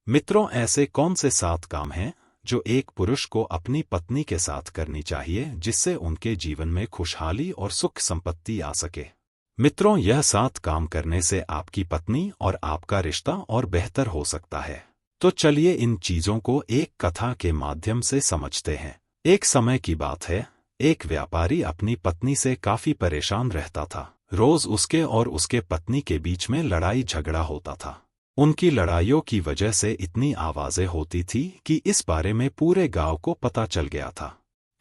मित्रों, ऐसे कौन से 7 काम हैं जो एक पुरुष को अपनी पत्नी के साथ करनी चाहिए जिससे उनके जीवन में खुशहाली और सुख संपत्ति आ सके। मित्रों, यह 7 काम करने से आपकी पत्नी और आपका रिश्ता और बेहतर हो सकता है। तो चलिए इन चीजों को एक कथा के माध्यम से समझते हैं। एक समय की बात है, एक व्यापारी अपनी पत्नी से काफी परेशान रहता था। रोज उसके और उसके पत्नी के बीच में लड़ाई झगड़ा होता था। उनकी लड़ाइयों की वजह से इतनी आवाजें होती थी कि इस बारे में पूरे गांव को पता चल गया था।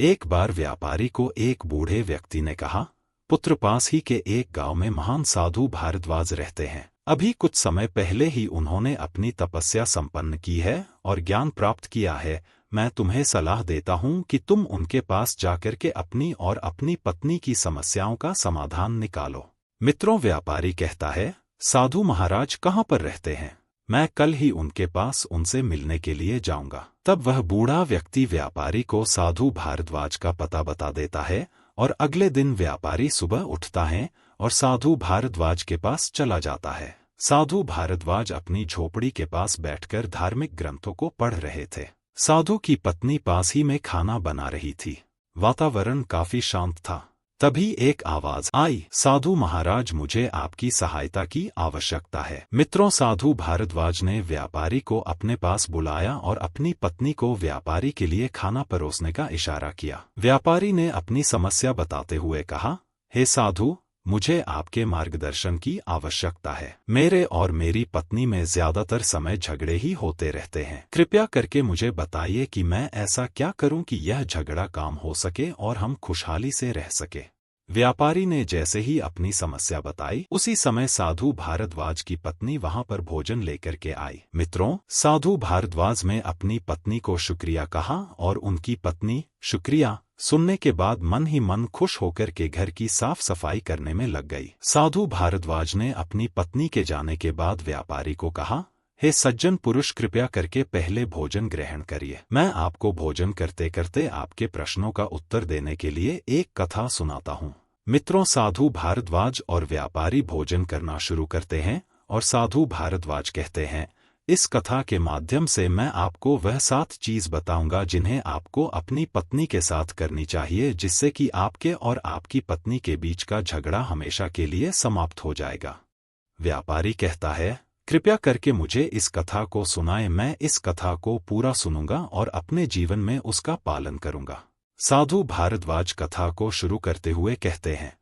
एक बार व्यापारी को एक बूढ़े व्यक्ति ने कहा, पुत्र, पास ही के एक गांव में महान साधु भारद्वाज रहते हैं। अभी कुछ समय पहले ही उन्होंने अपनी तपस्या संपन्न की है और ज्ञान प्राप्त किया है। मैं तुम्हें सलाह देता हूं कि तुम उनके पास जाकर के अपनी और अपनी पत्नी की समस्याओं का समाधान निकालो। मित्रों, व्यापारी कहता है, साधु महाराज कहाँ पर रहते हैं? मैं कल ही उनके पास उनसे मिलने के लिए जाऊंगा। तब वह बूढ़ा व्यक्ति व्यापारी को साधु भारद्वाज का पता बता देता है और अगले दिन व्यापारी सुबह उठता है और साधु भारद्वाज के पास चला जाता है। साधु भारद्वाज अपनी झोपड़ी के पास बैठकर धार्मिक ग्रंथों को पढ़ रहे थे। साधु की पत्नी पास ही में खाना बना रही थी। वातावरण काफी शांत था। तभी एक आवाज आई, साधु महाराज, मुझे आपकी सहायता की आवश्यकता है। मित्रों, साधु भारद्वाज ने व्यापारी को अपने पास बुलाया और अपनी पत्नी को व्यापारी के लिए खाना परोसने का इशारा किया। व्यापारी ने अपनी समस्या बताते हुए कहा, हे साधु, मुझे आपके मार्गदर्शन की आवश्यकता है। मेरे और मेरी पत्नी में ज्यादातर समय झगड़े ही होते रहते हैं। कृपया करके मुझे बताइए कि मैं ऐसा क्या करूं कि यह झगड़ा काम हो सके और हम खुशहाली से रह सके। व्यापारी ने जैसे ही अपनी समस्या बताई, उसी समय साधु भारद्वाज की पत्नी वहां पर भोजन लेकर के आई। मित्रों, साधु भारद्वाज ने अपनी पत्नी को शुक्रिया कहा और उनकी पत्नी शुक्रिया सुनने के बाद मन ही मन खुश होकर के घर की साफ सफाई करने में लग गई। साधु भारद्वाज ने अपनी पत्नी के जाने के बाद व्यापारी को कहा, हे सज्जन पुरुष, कृपया करके पहले भोजन ग्रहण करिए। मैं आपको भोजन करते करते आपके प्रश्नों का उत्तर देने के लिए एक कथा सुनाता हूँ। मित्रों, साधु भारद्वाज और व्यापारी भोजन करना शुरू करते हैं और साधु भारद्वाज कहते हैं, इस कथा के माध्यम से मैं आपको वह 7 चीज बताऊंगा जिन्हें आपको अपनी पत्नी के साथ करनी चाहिए, जिससे कि आपके और आपकी पत्नी के बीच का झगड़ा हमेशा के लिए समाप्त हो जाएगा। व्यापारी कहता है, कृपया करके मुझे इस कथा को सुनाएं। मैं इस कथा को पूरा सुनूंगा और अपने जीवन में उसका पालन करूंगा। साधु भारद्वाज कथा को शुरू करते हुए कहते हैं,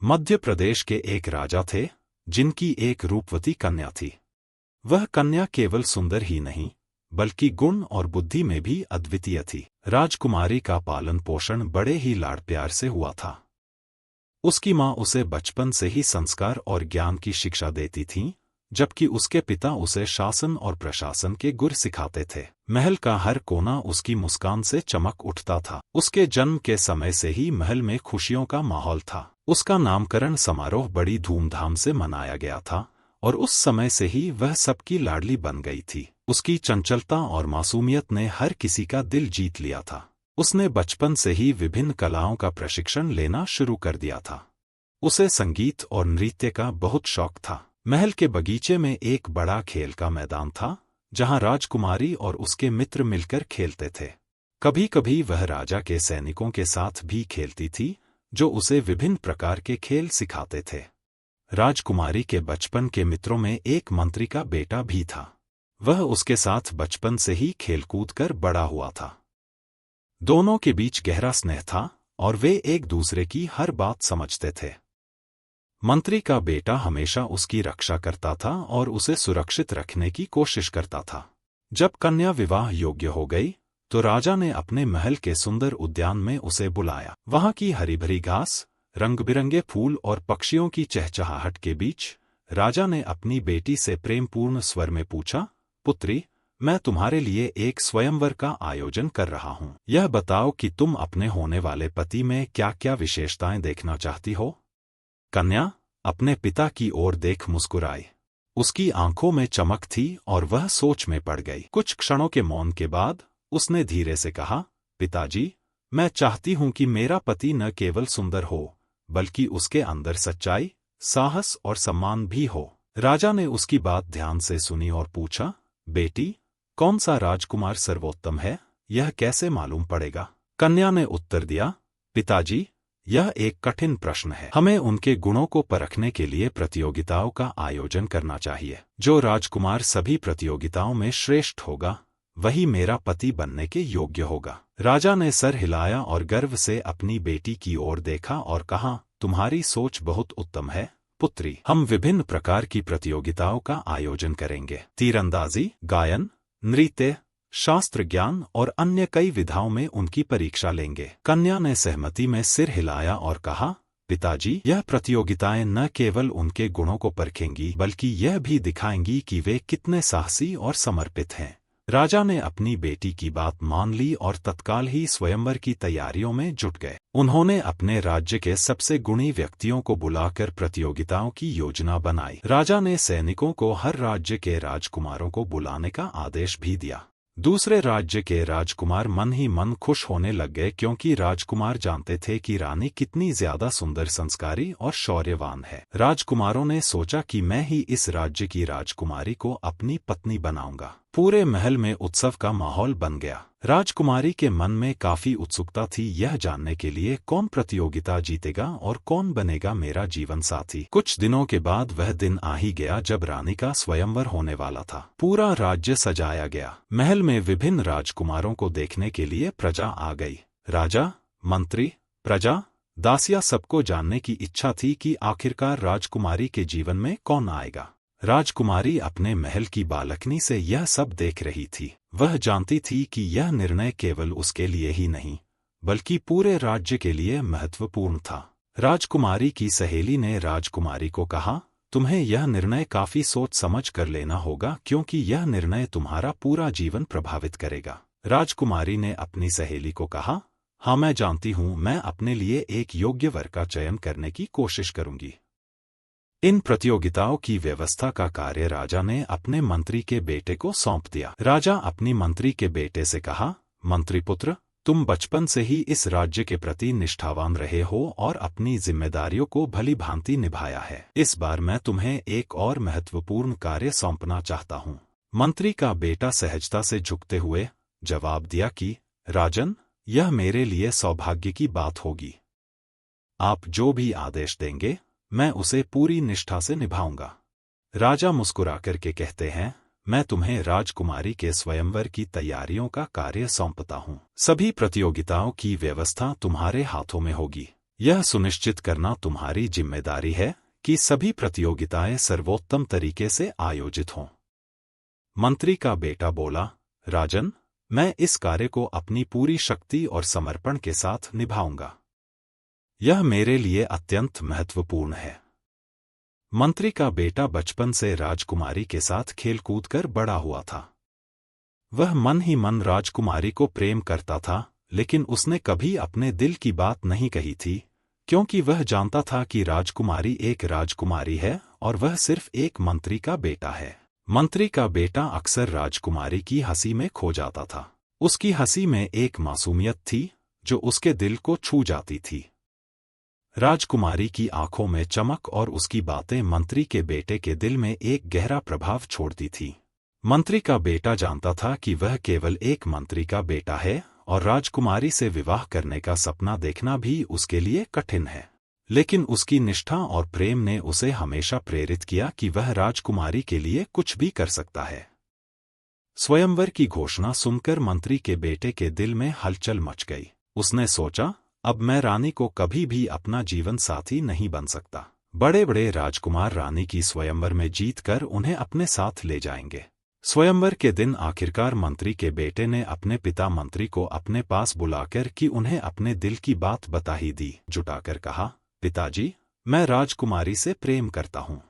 मध्य प्रदेश के एक राजा थे जिनकी एक रूपवती कन्या थी। वह कन्या केवल सुंदर ही नहीं बल्कि गुण और बुद्धि में भी अद्वितीय थी। राजकुमारी का पालन पोषण बड़े ही लाड़ प्यार से हुआ था। उसकी माँ उसे बचपन से ही संस्कार और ज्ञान की शिक्षा देती थीं, जबकि उसके पिता उसे शासन और प्रशासन के गुर सिखाते थे। महल का हर कोना उसकी मुस्कान से चमक उठता था। उसके जन्म के समय से ही महल में खुशियों का माहौल था। उसका नामकरण समारोह बड़ी धूमधाम से मनाया गया था और उस समय से ही वह सबकी लाडली बन गई थी। उसकी चंचलता और मासूमियत ने हर किसी का दिल जीत लिया था। उसने बचपन से ही विभिन्न कलाओं का प्रशिक्षण लेना शुरू कर दिया था। उसे संगीत और नृत्य का बहुत शौक था। महल के बगीचे में एक बड़ा खेल का मैदान था, जहां राजकुमारी और उसके मित्र मिलकर खेलते थे। कभी कभी वह राजा के सैनिकों के साथ भी खेलती थी, जो उसे विभिन्न प्रकार के खेल सिखाते थे। राजकुमारी के बचपन के मित्रों में एक मंत्री का बेटा भी था। वह उसके साथ बचपन से ही खेलकूद कर बड़ा हुआ था। दोनों के बीच गहरा स्नेह था और वे एक दूसरे की हर बात समझते थे। मंत्री का बेटा हमेशा उसकी रक्षा करता था और उसे सुरक्षित रखने की कोशिश करता था। जब कन्या विवाह योग्य हो गई, तो राजा ने अपने महल के सुंदर उद्यान में उसे बुलाया। वहां की हरी भरी घास, रंग बिरंगे फूल और पक्षियों की चहचहाहट के बीच राजा ने अपनी बेटी से प्रेमपूर्ण स्वर में पूछा, पुत्री, मैं तुम्हारे लिए एक स्वयंवर का आयोजन कर रहा हूं। यह बताओ कि तुम अपने होने वाले पति में क्या क्या विशेषताएं देखना चाहती हो। कन्या अपने पिता की ओर देख मुस्कुराई। उसकी आंखों में चमक थी और वह सोच में पड़ गई। कुछ क्षणों के मौन के बाद उसने धीरे से कहा, पिताजी, मैं चाहती हूं कि मेरा पति न केवल सुंदर हो बल्कि उसके अंदर सच्चाई, साहस और सम्मान भी हो। राजा ने उसकी बात ध्यान से सुनी और पूछा, बेटी, कौन सा राजकुमार सर्वोत्तम है, यह कैसे मालूम पड़ेगा? कन्या ने उत्तर दिया, पिताजी, यह एक कठिन प्रश्न है। हमें उनके गुणों को परखने के लिए प्रतियोगिताओं का आयोजन करना चाहिए। जो राजकुमार सभी प्रतियोगिताओं में श्रेष्ठ होगा, वही मेरा पति बनने के योग्य होगा। राजा ने सर हिलाया और गर्व से अपनी बेटी की ओर देखा और कहा, तुम्हारी सोच बहुत उत्तम है पुत्री। हम विभिन्न प्रकार की प्रतियोगिताओं का आयोजन करेंगे। तीरंदाजी, गायन, नृत्य, शास्त्र ज्ञान और अन्य कई विधाओं में उनकी परीक्षा लेंगे। कन्या ने सहमति में सिर हिलाया और कहा, पिताजी, यह प्रतियोगिताएं न केवल उनके गुणों को परखेंगी बल्कि यह भी दिखाएंगी कि वे कितने साहसी और समर्पित हैं। राजा ने अपनी बेटी की बात मान ली और तत्काल ही स्वयंवर की तैयारियों में जुट गए। उन्होंने अपने राज्य के सबसे गुणी व्यक्तियों को बुलाकर प्रतियोगिताओं की योजना बनाई। राजा ने सैनिकों को हर राज्य के राजकुमारों को बुलाने का आदेश भी दिया। दूसरे राज्य के राजकुमार मन ही मन खुश होने लग गए, क्योंकि राजकुमार जानते थे कि रानी कितनी ज्यादा सुंदर, संस्कारी और शौर्यवान है। राजकुमारों ने सोचा कि मैं ही इस राज्य की राजकुमारी को अपनी पत्नी बनाऊंगा। पूरे महल में उत्सव का माहौल बन गया। राजकुमारी के मन में काफी उत्सुकता थी यह जानने के लिए कौन प्रतियोगिता जीतेगा और कौन बनेगा मेरा जीवन साथी। कुछ दिनों के बाद वह दिन आ ही गया जब रानी का स्वयंवर होने वाला था। पूरा राज्य सजाया गया। महल में विभिन्न राजकुमारों को देखने के लिए प्रजा आ गई। राजा, मंत्री, प्रजा, दासियां सबको जानने की इच्छा थी कि आखिरकार राजकुमारी के जीवन में कौन आएगा। राजकुमारी अपने महल की बालकनी से यह सब देख रही थी। वह जानती थी कि यह निर्णय केवल उसके लिए ही नहीं बल्कि पूरे राज्य के लिए महत्वपूर्ण था। राजकुमारी की सहेली ने राजकुमारी को कहा, तुम्हें यह निर्णय काफी सोच समझ कर लेना होगा, क्योंकि यह निर्णय तुम्हारा पूरा जीवन प्रभावित करेगा। राजकुमारी ने अपनी सहेली को कहा, हाँ, मैं जानती हूँ, मैं अपने लिए एक योग्य वर का चयन करने की कोशिश करूंगी। इन प्रतियोगिताओं की व्यवस्था का कार्य राजा ने अपने मंत्री के बेटे को सौंप दिया। राजा अपनी मंत्री के बेटे से कहा, मंत्रीपुत्र, तुम बचपन से ही इस राज्य के प्रति निष्ठावान रहे हो और अपनी जिम्मेदारियों को भली भांति निभाया है। इस बार मैं तुम्हें एक और महत्वपूर्ण कार्य सौंपना चाहता हूँ। मंत्री का बेटा सहजता से झुकते हुए जवाब दिया कि राजन, यह मेरे लिए सौभाग्य की बात होगी। आप जो भी आदेश देंगे मैं उसे पूरी निष्ठा से निभाऊंगा। राजा मुस्कुराकर के कहते हैं, मैं तुम्हें राजकुमारी के स्वयंवर की तैयारियों का कार्य सौंपता हूँ। सभी प्रतियोगिताओं की व्यवस्था तुम्हारे हाथों में होगी। यह सुनिश्चित करना तुम्हारी जिम्मेदारी है कि सभी प्रतियोगिताएं सर्वोत्तम तरीके से आयोजित हों। मंत्री का बेटा बोला, राजन, मैं इस कार्य को अपनी पूरी शक्ति और समर्पण के साथ निभाऊंगा। यह मेरे लिए अत्यंत महत्वपूर्ण है। मंत्री का बेटा बचपन से राजकुमारी के साथ खेलकूद कर बड़ा हुआ था। वह मन ही मन राजकुमारी को प्रेम करता था, लेकिन उसने कभी अपने दिल की बात नहीं कही थी, क्योंकि वह जानता था कि राजकुमारी एक राजकुमारी है और वह सिर्फ एक मंत्री का बेटा है। मंत्री का बेटा अक्सर राजकुमारी की हंसी में खो जाता था। उसकी हंसी में एक मासूमियत थी जो उसके दिल को छू जाती थी। राजकुमारी की आंखों में चमक और उसकी बातें मंत्री के बेटे के दिल में एक गहरा प्रभाव छोड़ती थी। मंत्री का बेटा जानता था कि वह केवल एक मंत्री का बेटा है और राजकुमारी से विवाह करने का सपना देखना भी उसके लिए कठिन है। लेकिन उसकी निष्ठा और प्रेम ने उसे हमेशा प्रेरित किया कि वह राजकुमारी के लिए कुछ भी कर सकता है। स्वयंवर की घोषणा सुनकर मंत्री के बेटे के दिल में हलचल मच गई। उसने सोचा, अब मैं रानी को कभी भी अपना जीवन साथी नहीं बन सकता। बड़े बड़े राजकुमार रानी की स्वयंवर में जीतकर उन्हें अपने साथ ले जाएंगे। स्वयंवर के दिन आखिरकार मंत्री के बेटे ने अपने पिता मंत्री को अपने पास बुलाकर कि उन्हें अपने दिल की बात बता ही दी। जुटाकर कहा, पिताजी, मैं राजकुमारी से प्रेम करता हूँ।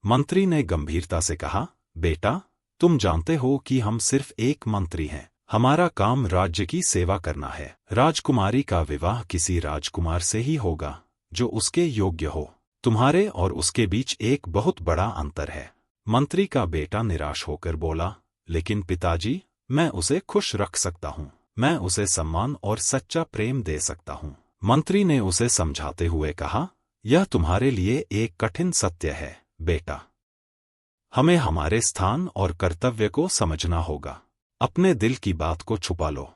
मंत्री ने गंभीरता से कहा, बेटा, तुम जानते हो कि हम सिर्फ एक मंत्री हैं। हमारा काम राज्य की सेवा करना है। राजकुमारी का विवाह किसी राजकुमार से ही होगा जो उसके योग्य हो। तुम्हारे और उसके बीच एक बहुत बड़ा अंतर है। मंत्री का बेटा निराश होकर बोला, लेकिन पिताजी, मैं उसे खुश रख सकता हूँ। मैं उसे सम्मान और सच्चा प्रेम दे सकता हूँ। मंत्री ने उसे समझाते हुए कहा, यह तुम्हारे लिए एक कठिन सत्य है, बेटा। हमें हमारे स्थान और कर्तव्य को समझना होगा। अपने दिल की बात को छुपा लो।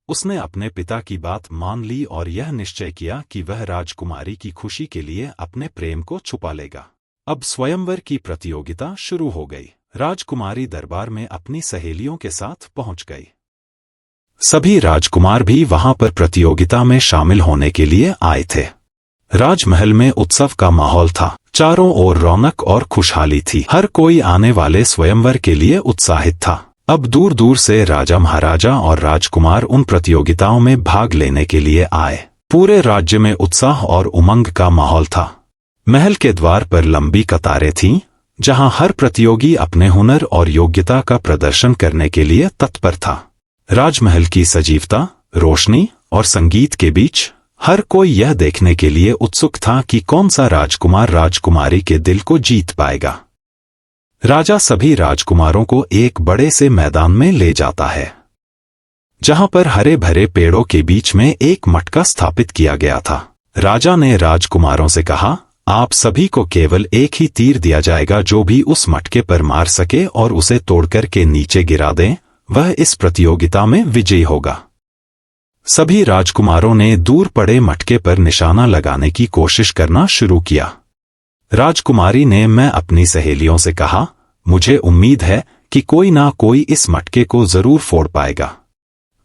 उसने अपने पिता की बात मान ली और यह निश्चय किया कि वह राजकुमारी की खुशी के लिए अपने प्रेम को छुपा लेगा। अब स्वयंवर की प्रतियोगिता शुरू हो गई। राजकुमारी दरबार में अपनी सहेलियों के साथ पहुंच गई। सभी राजकुमार भी वहां पर प्रतियोगिता में शामिल होने के लिए आए थे। राजमहल में उत्सव का माहौल था। चारों ओर रौनक और खुशहाली थी। हर कोई आने वाले स्वयंवर के लिए उत्साहित था। अब दूर दूर से राजा महाराजा और राजकुमार उन प्रतियोगिताओं में भाग लेने के लिए आए। पूरे राज्य में उत्साह और उमंग का माहौल था। महल के द्वार पर लंबी कतारें थीं, जहां हर प्रतियोगी अपने हुनर और योग्यता का प्रदर्शन करने के लिए तत्पर था। राजमहल की सजीवता, रोशनी और संगीत के बीच हर कोई यह देखने के लिए उत्सुक था कि कौन सा राजकुमार राजकुमारी के दिल को जीत पाएगा। राजा सभी राजकुमारों को एक बड़े से मैदान में ले जाता है, जहां पर हरे भरे पेड़ों के बीच में एक मटका स्थापित किया गया था। राजा ने राजकुमारों से कहा, आप सभी को केवल एक ही तीर दिया जाएगा। जो भी उस मटके पर मार सके और उसे तोड़कर के नीचे गिरा दे, वह इस प्रतियोगिता में विजयी होगा। सभी राजकुमारों ने दूर पड़े मटके पर निशाना लगाने की कोशिश करना शुरू किया। राजकुमारी ने मैं अपनी सहेलियों से कहा, मुझे उम्मीद है कि कोई ना कोई इस मटके को जरूर फोड़ पाएगा।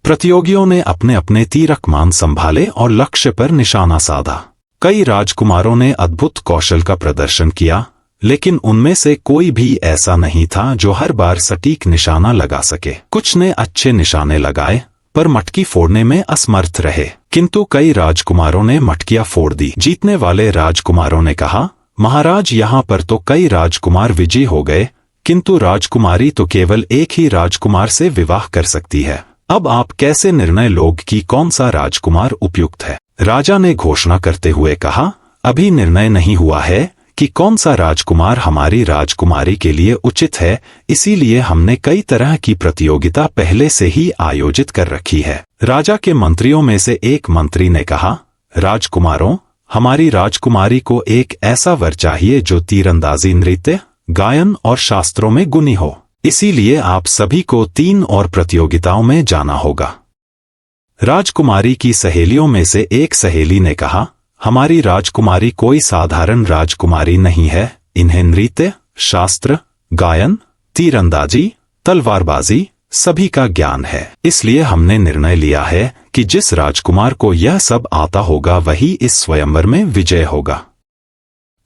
प्रतियोगियों ने अपने अपने तीरकमान संभाले और लक्ष्य पर निशाना साधा। कई राजकुमारों ने अद्भुत कौशल का प्रदर्शन किया, लेकिन उनमें से कोई भी ऐसा नहीं था जो हर बार सटीक निशाना लगा सके। कुछ ने अच्छे निशाने लगाए, पर मटकी फोड़ने में असमर्थ रहे। किंतु कई राजकुमारों ने मटकियां फोड़ दी। जीतने वाले राजकुमारों ने कहा, महाराज, यहाँ पर तो कई राजकुमार विजयी हो गए, किंतु राजकुमारी तो केवल एक ही राजकुमार से विवाह कर सकती है। अब आप कैसे निर्णय लोगे कि कौन सा राजकुमार उपयुक्त है? राजा ने घोषणा करते हुए कहा, अभी निर्णय नहीं हुआ है कि कौन सा राजकुमार हमारी राजकुमारी के लिए उचित है, इसीलिए हमने कई तरह की प्रतियोगिता पहले से ही आयोजित कर रखी है। राजा के मंत्रियों में से एक मंत्री ने कहा, राजकुमारों, हमारी राजकुमारी को एक ऐसा वर चाहिए जो तीरंदाजी, नृत्य, गायन और शास्त्रों में गुणी हो। इसीलिए आप सभी को 3 और प्रतियोगिताओं में जाना होगा। राजकुमारी की सहेलियों में से एक सहेली ने कहा, हमारी राजकुमारी कोई साधारण राजकुमारी नहीं है। इन्हें नृत्य, शास्त्र, गायन, तीरंदाजी, तलवारबाजी सभी का ज्ञान है। इसलिए हमने निर्णय लिया है कि जिस राजकुमार को यह सब आता होगा वही इस स्वयंवर में विजय होगा।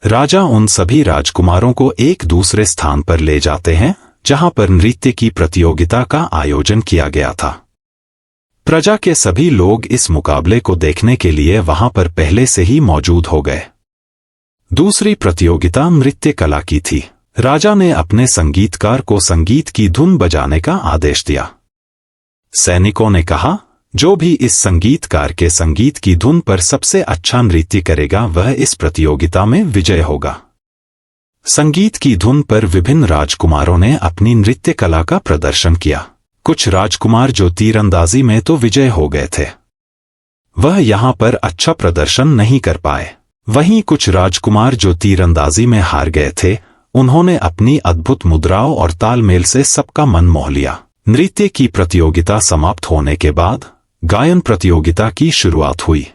राजा उन सभी राजकुमारों को एक दूसरे स्थान पर ले जाते हैं, जहां पर नृत्य की प्रतियोगिता का आयोजन किया गया था। प्रजा के सभी लोग इस मुकाबले को देखने के लिए वहां पर पहले से ही मौजूद हो गए। दूसरी प्रतियोगिता नृत्य कला की थी। राजा ने अपने संगीतकार को संगीत की धुन बजाने का आदेश दिया। सैनिकों ने कहा, जो भी इस संगीतकार के संगीत की धुन पर सबसे अच्छा नृत्य करेगा वह इस प्रतियोगिता में विजय होगा। संगीत की धुन पर विभिन्न राजकुमारों ने अपनी नृत्य कला का प्रदर्शन किया। कुछ राजकुमार जो तीरंदाजी में तो विजय हो गए थे, वह यहाँ पर अच्छा प्रदर्शन नहीं कर पाए। वहीं कुछ राजकुमार जो तीरंदाजी में हार गए थे, उन्होंने अपनी अद्भुत मुद्राओं और तालमेल से सबका मन मोह लिया। नृत्य की प्रतियोगिता समाप्त होने के बाद गायन प्रतियोगिता की शुरुआत हुई।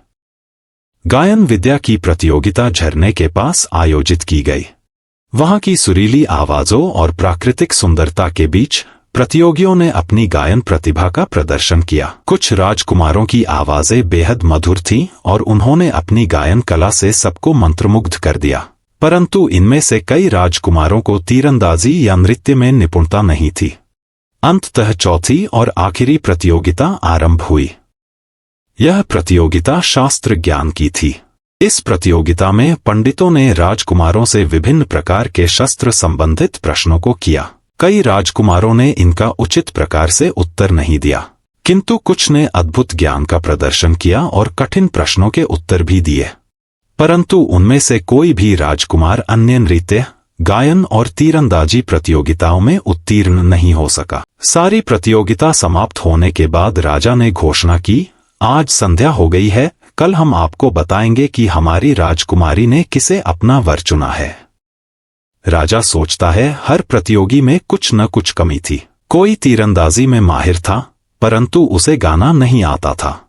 गायन विद्या की प्रतियोगिता झरने के पास आयोजित की गई। वहां की सुरीली आवाजों और प्राकृतिक सुंदरता के बीच प्रतियोगियों ने अपनी गायन प्रतिभा का प्रदर्शन किया। कुछ राजकुमारों की आवाजें बेहद मधुर थीं और उन्होंने अपनी गायन कला से सबको मंत्रमुग्ध कर दिया। परंतु इनमें से कई राजकुमारों को तीरंदाजी या नृत्य में निपुणता नहीं थी। अंततः चौथी और आखिरी प्रतियोगिता आरंभ हुई। यह प्रतियोगिता शास्त्र ज्ञान की थी। इस प्रतियोगिता में पंडितों ने राजकुमारों से विभिन्न प्रकार के शस्त्र संबंधित प्रश्नों को किया। कई राजकुमारों ने इनका उचित प्रकार से उत्तर नहीं दिया, किंतु कुछ ने अद्भुत ज्ञान का प्रदर्शन किया और कठिन प्रश्नों के उत्तर भी दिए। परंतु उनमें से कोई भी राजकुमार अन्य नृत्य, गायन और तीरंदाजी प्रतियोगिताओं में उत्तीर्ण नहीं हो सका। सारी प्रतियोगिता समाप्त होने के बाद राजा ने घोषणा की, आज संध्या हो गई है, कल हम आपको बताएंगे कि हमारी राजकुमारी ने किसे अपना वर चुना है। राजा सोचता है हर प्रतियोगी में कुछ न कुछ कमी थी। कोई तीरंदाजी में माहिर था, परंतु उसे गाना नहीं आता था।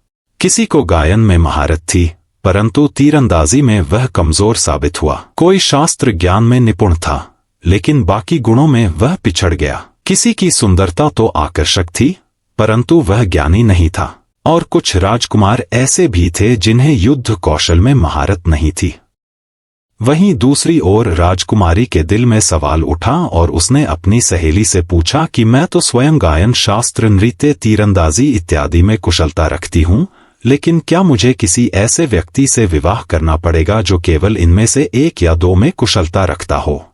किसी को गायन में महारत थी, परंतु तीरंदाजी में वह कमजोर साबित हुआ। कोई शास्त्र ज्ञान में निपुण था, लेकिन बाकी गुणों में वह पिछड़ गया। किसी की सुंदरता तो आकर्षक थी, परंतु वह ज्ञानी नहीं था। और कुछ राजकुमार ऐसे भी थे जिन्हें युद्ध कौशल में महारत नहीं थी। वहीं दूसरी ओर राजकुमारी के दिल में सवाल उठा और उसने अपनी सहेली से पूछा कि मैं तो स्वयं गायन, शास्त्र, नृत्य, तीरंदाजी इत्यादि में कुशलता रखती हूँ, लेकिन क्या मुझे किसी ऐसे व्यक्ति से विवाह करना पड़ेगा जो केवल इनमें से एक या दो में कुशलता रखता हो?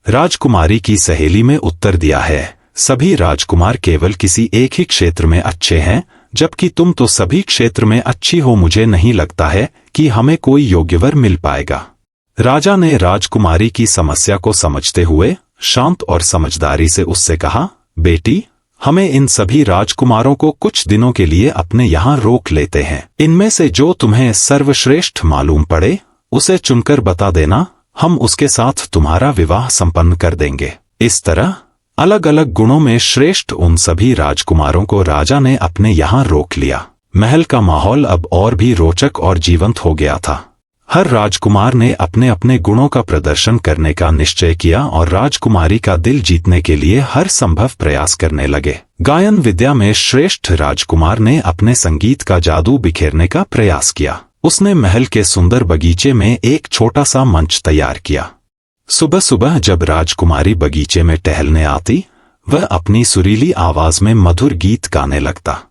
राजकुमारी की सहेली में उत्तर दिया है, सभी राजकुमार केवल किसी एक ही क्षेत्र में अच्छे हैं, जबकि तुम तो सभी क्षेत्र में अच्छी हो। मुझे नहीं लगता है कि हमें कोई योग्य वर मिल पाएगा। राजा ने राजकुमारी की समस्या को समझते हुए शांत और समझदारी से उससे कहा, बेटी, हमें इन सभी राजकुमारों को कुछ दिनों के लिए अपने यहाँ रोक लेते हैं। इनमें से जो तुम्हें सर्वश्रेष्ठ मालूम पड़े उसे चुनकर बता देना, हम उसके साथ तुम्हारा विवाह संपन्न कर देंगे। इस तरह अलग अलग गुणों में श्रेष्ठ उन सभी राजकुमारों को राजा ने अपने यहाँ रोक लिया। महल का माहौल अब और भी रोचक और जीवंत हो गया था। हर राजकुमार ने अपने अपने गुणों का प्रदर्शन करने का निश्चय किया और राजकुमारी का दिल जीतने के लिए हर संभव प्रयास करने लगे। गायन विद्या में श्रेष्ठ राजकुमार ने अपने संगीत का जादू बिखेरने का प्रयास किया। उसने महल के सुंदर बगीचे में एक छोटा सा मंच तैयार किया। सुबह सुबह जब राजकुमारी बगीचे में टहलने आती, वह अपनी सुरीली आवाज में मधुर गीत गाने लगता।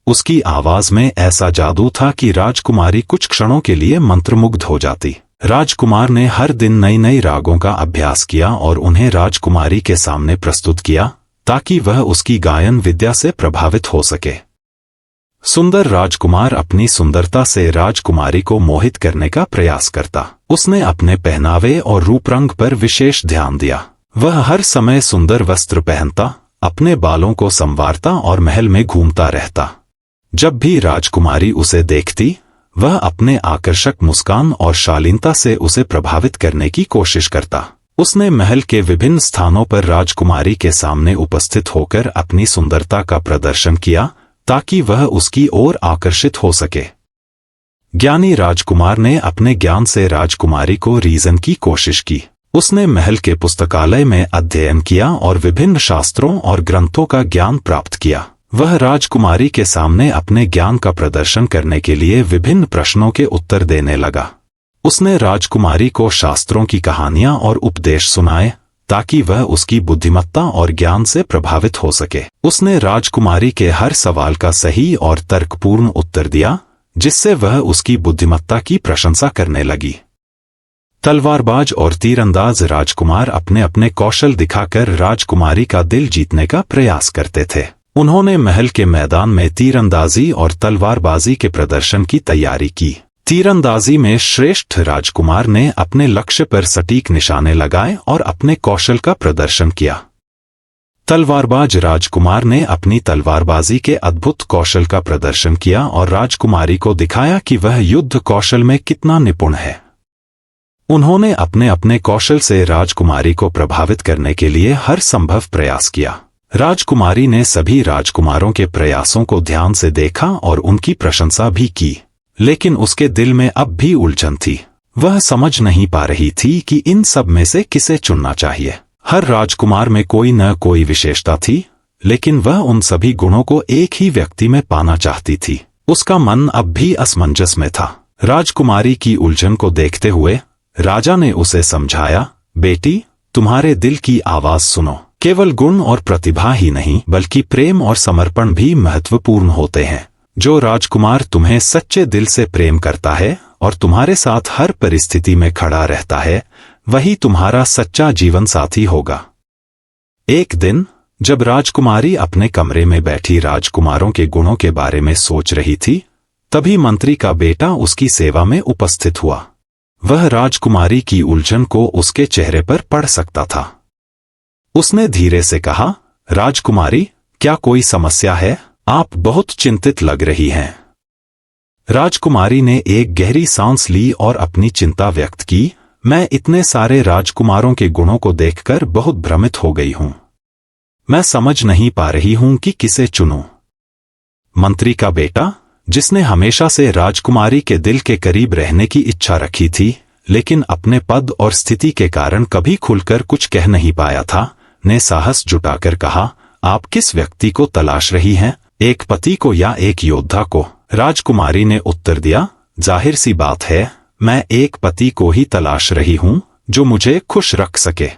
उसकी आवाज में ऐसा जादू था कि राजकुमारी कुछ क्षणों के लिए मंत्रमुग्ध हो जाती। राजकुमार ने हर दिन नई नई रागों का अभ्यास किया और उन्हें राजकुमारी के सामने प्रस्तुत किया, ताकि वह उसकी गायन विद्या से प्रभावित हो सके। सुंदर राजकुमार अपनी सुंदरता से राजकुमारी को मोहित करने का प्रयास करता। उसने अपने पहनावे और रूप रंग पर विशेष ध्यान दिया। वह हर समय सुंदर वस्त्र पहनता, अपने बालों को संवारता और महल में घूमता रहता। जब भी राजकुमारी उसे देखती, वह अपने आकर्षक मुस्कान और शालीनता से उसे प्रभावित करने की कोशिश करता। उसने महल के विभिन्न स्थानों पर राजकुमारी के सामने उपस्थित होकर अपनी सुंदरता का प्रदर्शन किया, ताकि वह उसकी ओर आकर्षित हो सके। ज्ञानी राजकुमार ने अपने ज्ञान से राजकुमारी को रीझन की कोशिश की। उसने महल के पुस्तकालय में अध्ययन किया और विभिन्न शास्त्रों और ग्रंथों का ज्ञान प्राप्त किया। वह राजकुमारी के सामने अपने ज्ञान का प्रदर्शन करने के लिए विभिन्न प्रश्नों के उत्तर देने लगा। उसने राजकुमारी को शास्त्रों की कहानियां और उपदेश सुनाए, ताकि वह उसकी बुद्धिमत्ता और ज्ञान से प्रभावित हो सके। उसने राजकुमारी के हर सवाल का सही और तर्कपूर्ण उत्तर दिया, जिससे वह उसकी बुद्धिमत्ता की प्रशंसा करने लगी। तलवारबाज और तीरंदाज राजकुमार अपने अपने कौशल दिखाकर राजकुमारी का दिल जीतने का प्रयास करते थे। उन्होंने महल के मैदान में तीरंदाजी और तलवारबाजी के प्रदर्शन की तैयारी की। तीरंदाजी में श्रेष्ठ राजकुमार ने अपने लक्ष्य पर सटीक निशाने लगाए और अपने कौशल का प्रदर्शन किया। तलवारबाज राजकुमार ने अपनी तलवारबाजी के अद्भुत कौशल का प्रदर्शन किया और राजकुमारी को दिखाया कि वह युद्ध कौशल में कितना निपुण है। उन्होंने अपने अपने कौशल से राजकुमारी को प्रभावित करने के लिए हर संभव प्रयास किया। राजकुमारी ने सभी राजकुमारों के प्रयासों को ध्यान से देखा और उनकी प्रशंसा भी की, लेकिन उसके दिल में अब भी उलझन थी। वह समझ नहीं पा रही थी कि इन सब में से किसे चुनना चाहिए। हर राजकुमार में कोई न कोई विशेषता थी, लेकिन वह उन सभी गुणों को एक ही व्यक्ति में पाना चाहती थी। उसका मन अब भी असमंजस में था। राजकुमारी की उलझन को देखते हुए राजा ने उसे समझाया, बेटी, तुम्हारे दिल की आवाज सुनो। केवल गुण और प्रतिभा ही नहीं, बल्कि प्रेम और समर्पण भी महत्वपूर्ण होते हैं। जो राजकुमार तुम्हें सच्चे दिल से प्रेम करता है और तुम्हारे साथ हर परिस्थिति में खड़ा रहता है, वही तुम्हारा सच्चा जीवन साथी होगा। एक दिन जब राजकुमारी अपने कमरे में बैठी राजकुमारों के गुणों के बारे में सोच रही थी, तभी मंत्री का बेटा उसकी सेवा में उपस्थित हुआ। वह राजकुमारी की उलझन को उसके चेहरे पर पढ़ सकता था। उसने धीरे से कहा, राजकुमारी, क्या कोई समस्या है? आप बहुत चिंतित लग रही हैं। राजकुमारी ने एक गहरी सांस ली और अपनी चिंता व्यक्त की। मैं इतने सारे राजकुमारों के गुणों को देखकर बहुत भ्रमित हो गई हूं। मैं समझ नहीं पा रही हूं कि किसे चुनूं। मंत्री का बेटा, जिसने हमेशा से राजकुमारी के दिल के करीब रहने की इच्छा रखी थी, लेकिन अपने पद और स्थिति के कारण कभी खुलकर कुछ कह नहीं पाया था, ने साहस जुटाकर कहा, आप किस व्यक्ति को तलाश रही हैं, एक पति को या एक योद्धा को? राजकुमारी ने उत्तर दिया, जाहिर सी बात है, मैं एक पति को ही तलाश रही हूं जो मुझे खुश रख सके।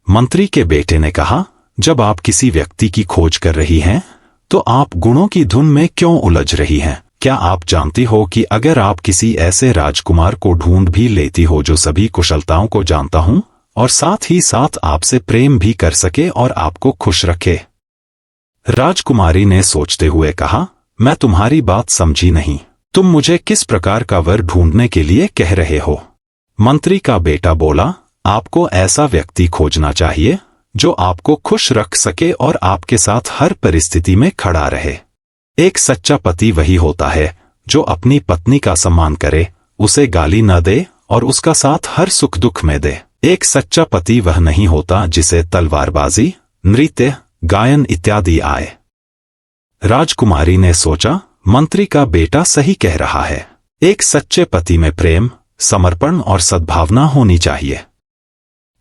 मंत्री के बेटे ने कहा, जब आप किसी व्यक्ति की खोज कर रही हैं, तो आप गुणों की धुन में क्यों उलझ रही हैं? क्या आप जानती हो कि अगर आप किसी ऐसे राजकुमार को ढूंढ भी लेती हो जो सभी कुशलताओं को जानता हूं और साथ ही साथ आपसे प्रेम भी कर सके और आपको खुश रखे? राजकुमारी ने सोचते हुए कहा, मैं तुम्हारी बात समझी नहीं। तुम मुझे किस प्रकार का वर ढूंढने के लिए कह रहे हो? मंत्री का बेटा बोला, आपको ऐसा व्यक्ति खोजना चाहिए जो आपको खुश रख सके और आपके साथ हर परिस्थिति में खड़ा रहे। एक सच्चा पति वही होता है जो अपनी पत्नी का सम्मान करे, उसे गाली न दे और उसका साथ हर सुख दुख में दे। एक सच्चा पति वह नहीं होता जिसे तलवारबाजी, नृत्य, गायन इत्यादि आए। राजकुमारी ने सोचा, मंत्री का बेटा सही कह रहा है। एक सच्चे पति में प्रेम, समर्पण और सद्भावना होनी चाहिए।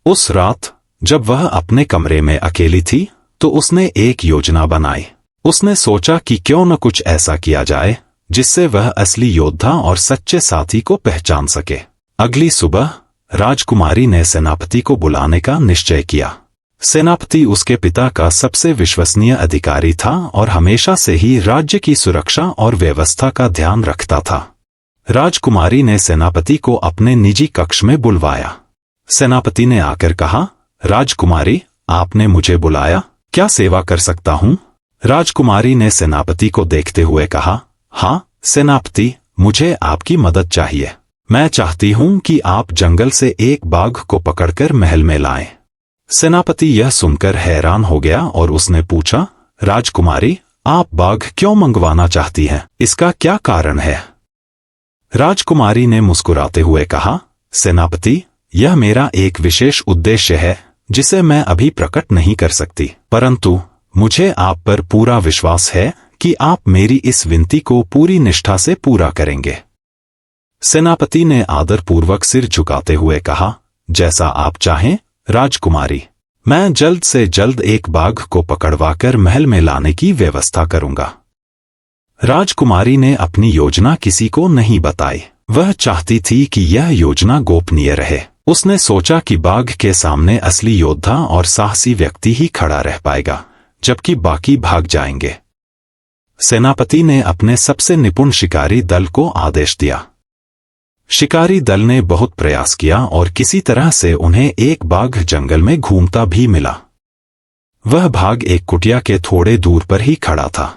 उस रात जब वह अपने कमरे में अकेली थी, तो उसने एक योजना बनाई। उसने सोचा कि क्यों न कुछ ऐसा किया जाए जिससे वह असली योद्धा और सच्चे साथी को पहचान सके। अगली सुबह राजकुमारी ने सेनापति को बुलाने का निश्चय किया। सेनापति उसके पिता का सबसे विश्वसनीय अधिकारी था और हमेशा से ही राज्य की सुरक्षा और व्यवस्था का ध्यान रखता था। राजकुमारी ने सेनापति को अपने निजी कक्ष में बुलवाया। सेनापति ने आकर कहा, राजकुमारी, आपने मुझे बुलाया, क्या सेवा कर सकता हूं? राजकुमारी ने सेनापति को देखते हुए कहा, हाँ सेनापति, मुझे आपकी मदद चाहिए। मैं चाहती हूं कि आप जंगल से एक बाघ को पकड़कर महल में लाएं। सेनापति यह सुनकर हैरान हो गया और उसने पूछा, राजकुमारी, आप बाघ क्यों मंगवाना चाहती हैं? इसका क्या कारण है? राजकुमारी ने मुस्कुराते हुए कहा, सेनापति, यह मेरा एक विशेष उद्देश्य है जिसे मैं अभी प्रकट नहीं कर सकती, परंतु मुझे आप पर पूरा विश्वास है कि आप मेरी इस विनती को पूरी निष्ठा से पूरा करेंगे। सेनापति ने आदरपूर्वक सिर झुकाते हुए कहा, जैसा आप चाहें राजकुमारी, मैं जल्द से जल्द एक बाघ को पकड़वाकर महल में लाने की व्यवस्था करूंगा। राजकुमारी ने अपनी योजना किसी को नहीं बताई। वह चाहती थी कि यह योजना गोपनीय रहे। उसने सोचा कि बाघ के सामने असली योद्धा और साहसी व्यक्ति ही खड़ा रह पाएगा, जबकि बाकी भाग जाएंगे। सेनापति ने अपने सबसे निपुण शिकारी दल को आदेश दिया। शिकारी दल ने बहुत प्रयास किया और किसी तरह से उन्हें एक बाघ जंगल में घूमता भी मिला। वह बाघ एक कुटिया के थोड़े दूर पर ही खड़ा था।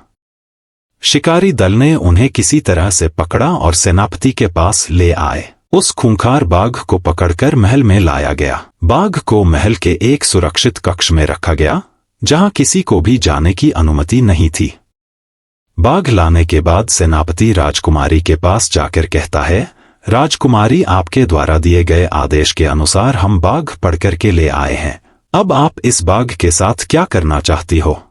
शिकारी दल ने उन्हें किसी तरह से पकड़ा और सेनापति के पास ले आए। उस खूंखार बाघ को पकड़कर महल में लाया गया। बाघ को महल के एक सुरक्षित कक्ष में रखा गया, जहां किसी को भी जाने की अनुमति नहीं थी। बाघ लाने के बाद सेनापति राजकुमारी के पास जाकर कहता है, राजकुमारी, आपके द्वारा दिए गए आदेश के अनुसार हम बाघ पकड़ के ले आए हैं। अब आप इस बाघ के साथ क्या करना चाहती हो?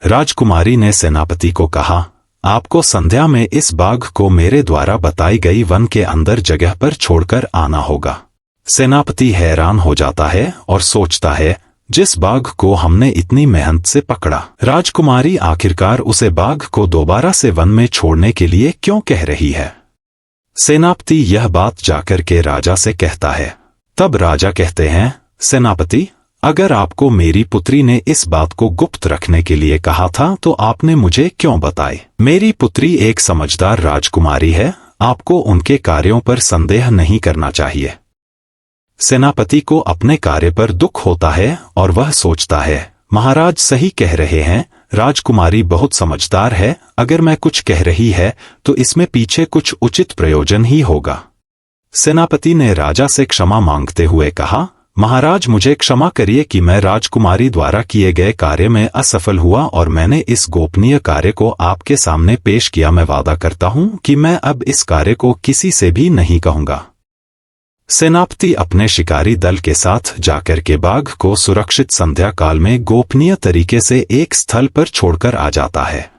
राजकुमारी ने सेनापति को कहा, आपको संध्या में इस बाघ को मेरे द्वारा बताई गई वन के अंदर जगह पर छोड़कर आना होगा। सेनापति हैरान हो जाता है और सोचता है, जिस बाघ को हमने इतनी मेहनत से पकड़ा, राजकुमारी आखिरकार उसे बाघ को दोबारा से वन में छोड़ने के लिए क्यों कह रही है? सेनापति यह बात जाकर के राजा से कहता है। तब राजा कहते हैं, सेनापति, अगर आपको मेरी पुत्री ने इस बात को गुप्त रखने के लिए कहा था तो आपने मुझे क्यों बताई? मेरी पुत्री एक समझदार राजकुमारी है, आपको उनके कार्यों पर संदेह नहीं करना चाहिए। सेनापति को अपने कार्य पर दुख होता है और वह सोचता है, महाराज सही कह रहे हैं, राजकुमारी बहुत समझदार है, अगर मैं कुछ कह रही है तो इसमें पीछे कुछ उचित प्रयोजन ही होगा। सेनापति ने राजा से क्षमा मांगते हुए कहा, महाराज, मुझे क्षमा करिए कि मैं राजकुमारी द्वारा किए गए कार्य में असफल हुआ और मैंने इस गोपनीय कार्य को आपके सामने पेश किया। मैं वादा करता हूं कि मैं अब इस कार्य को किसी से भी नहीं कहूंगा। सेनापति अपने शिकारी दल के साथ जाकर के बाघ को सुरक्षित संध्या काल में गोपनीय तरीके से एक स्थल पर छोड़कर आ जाता है।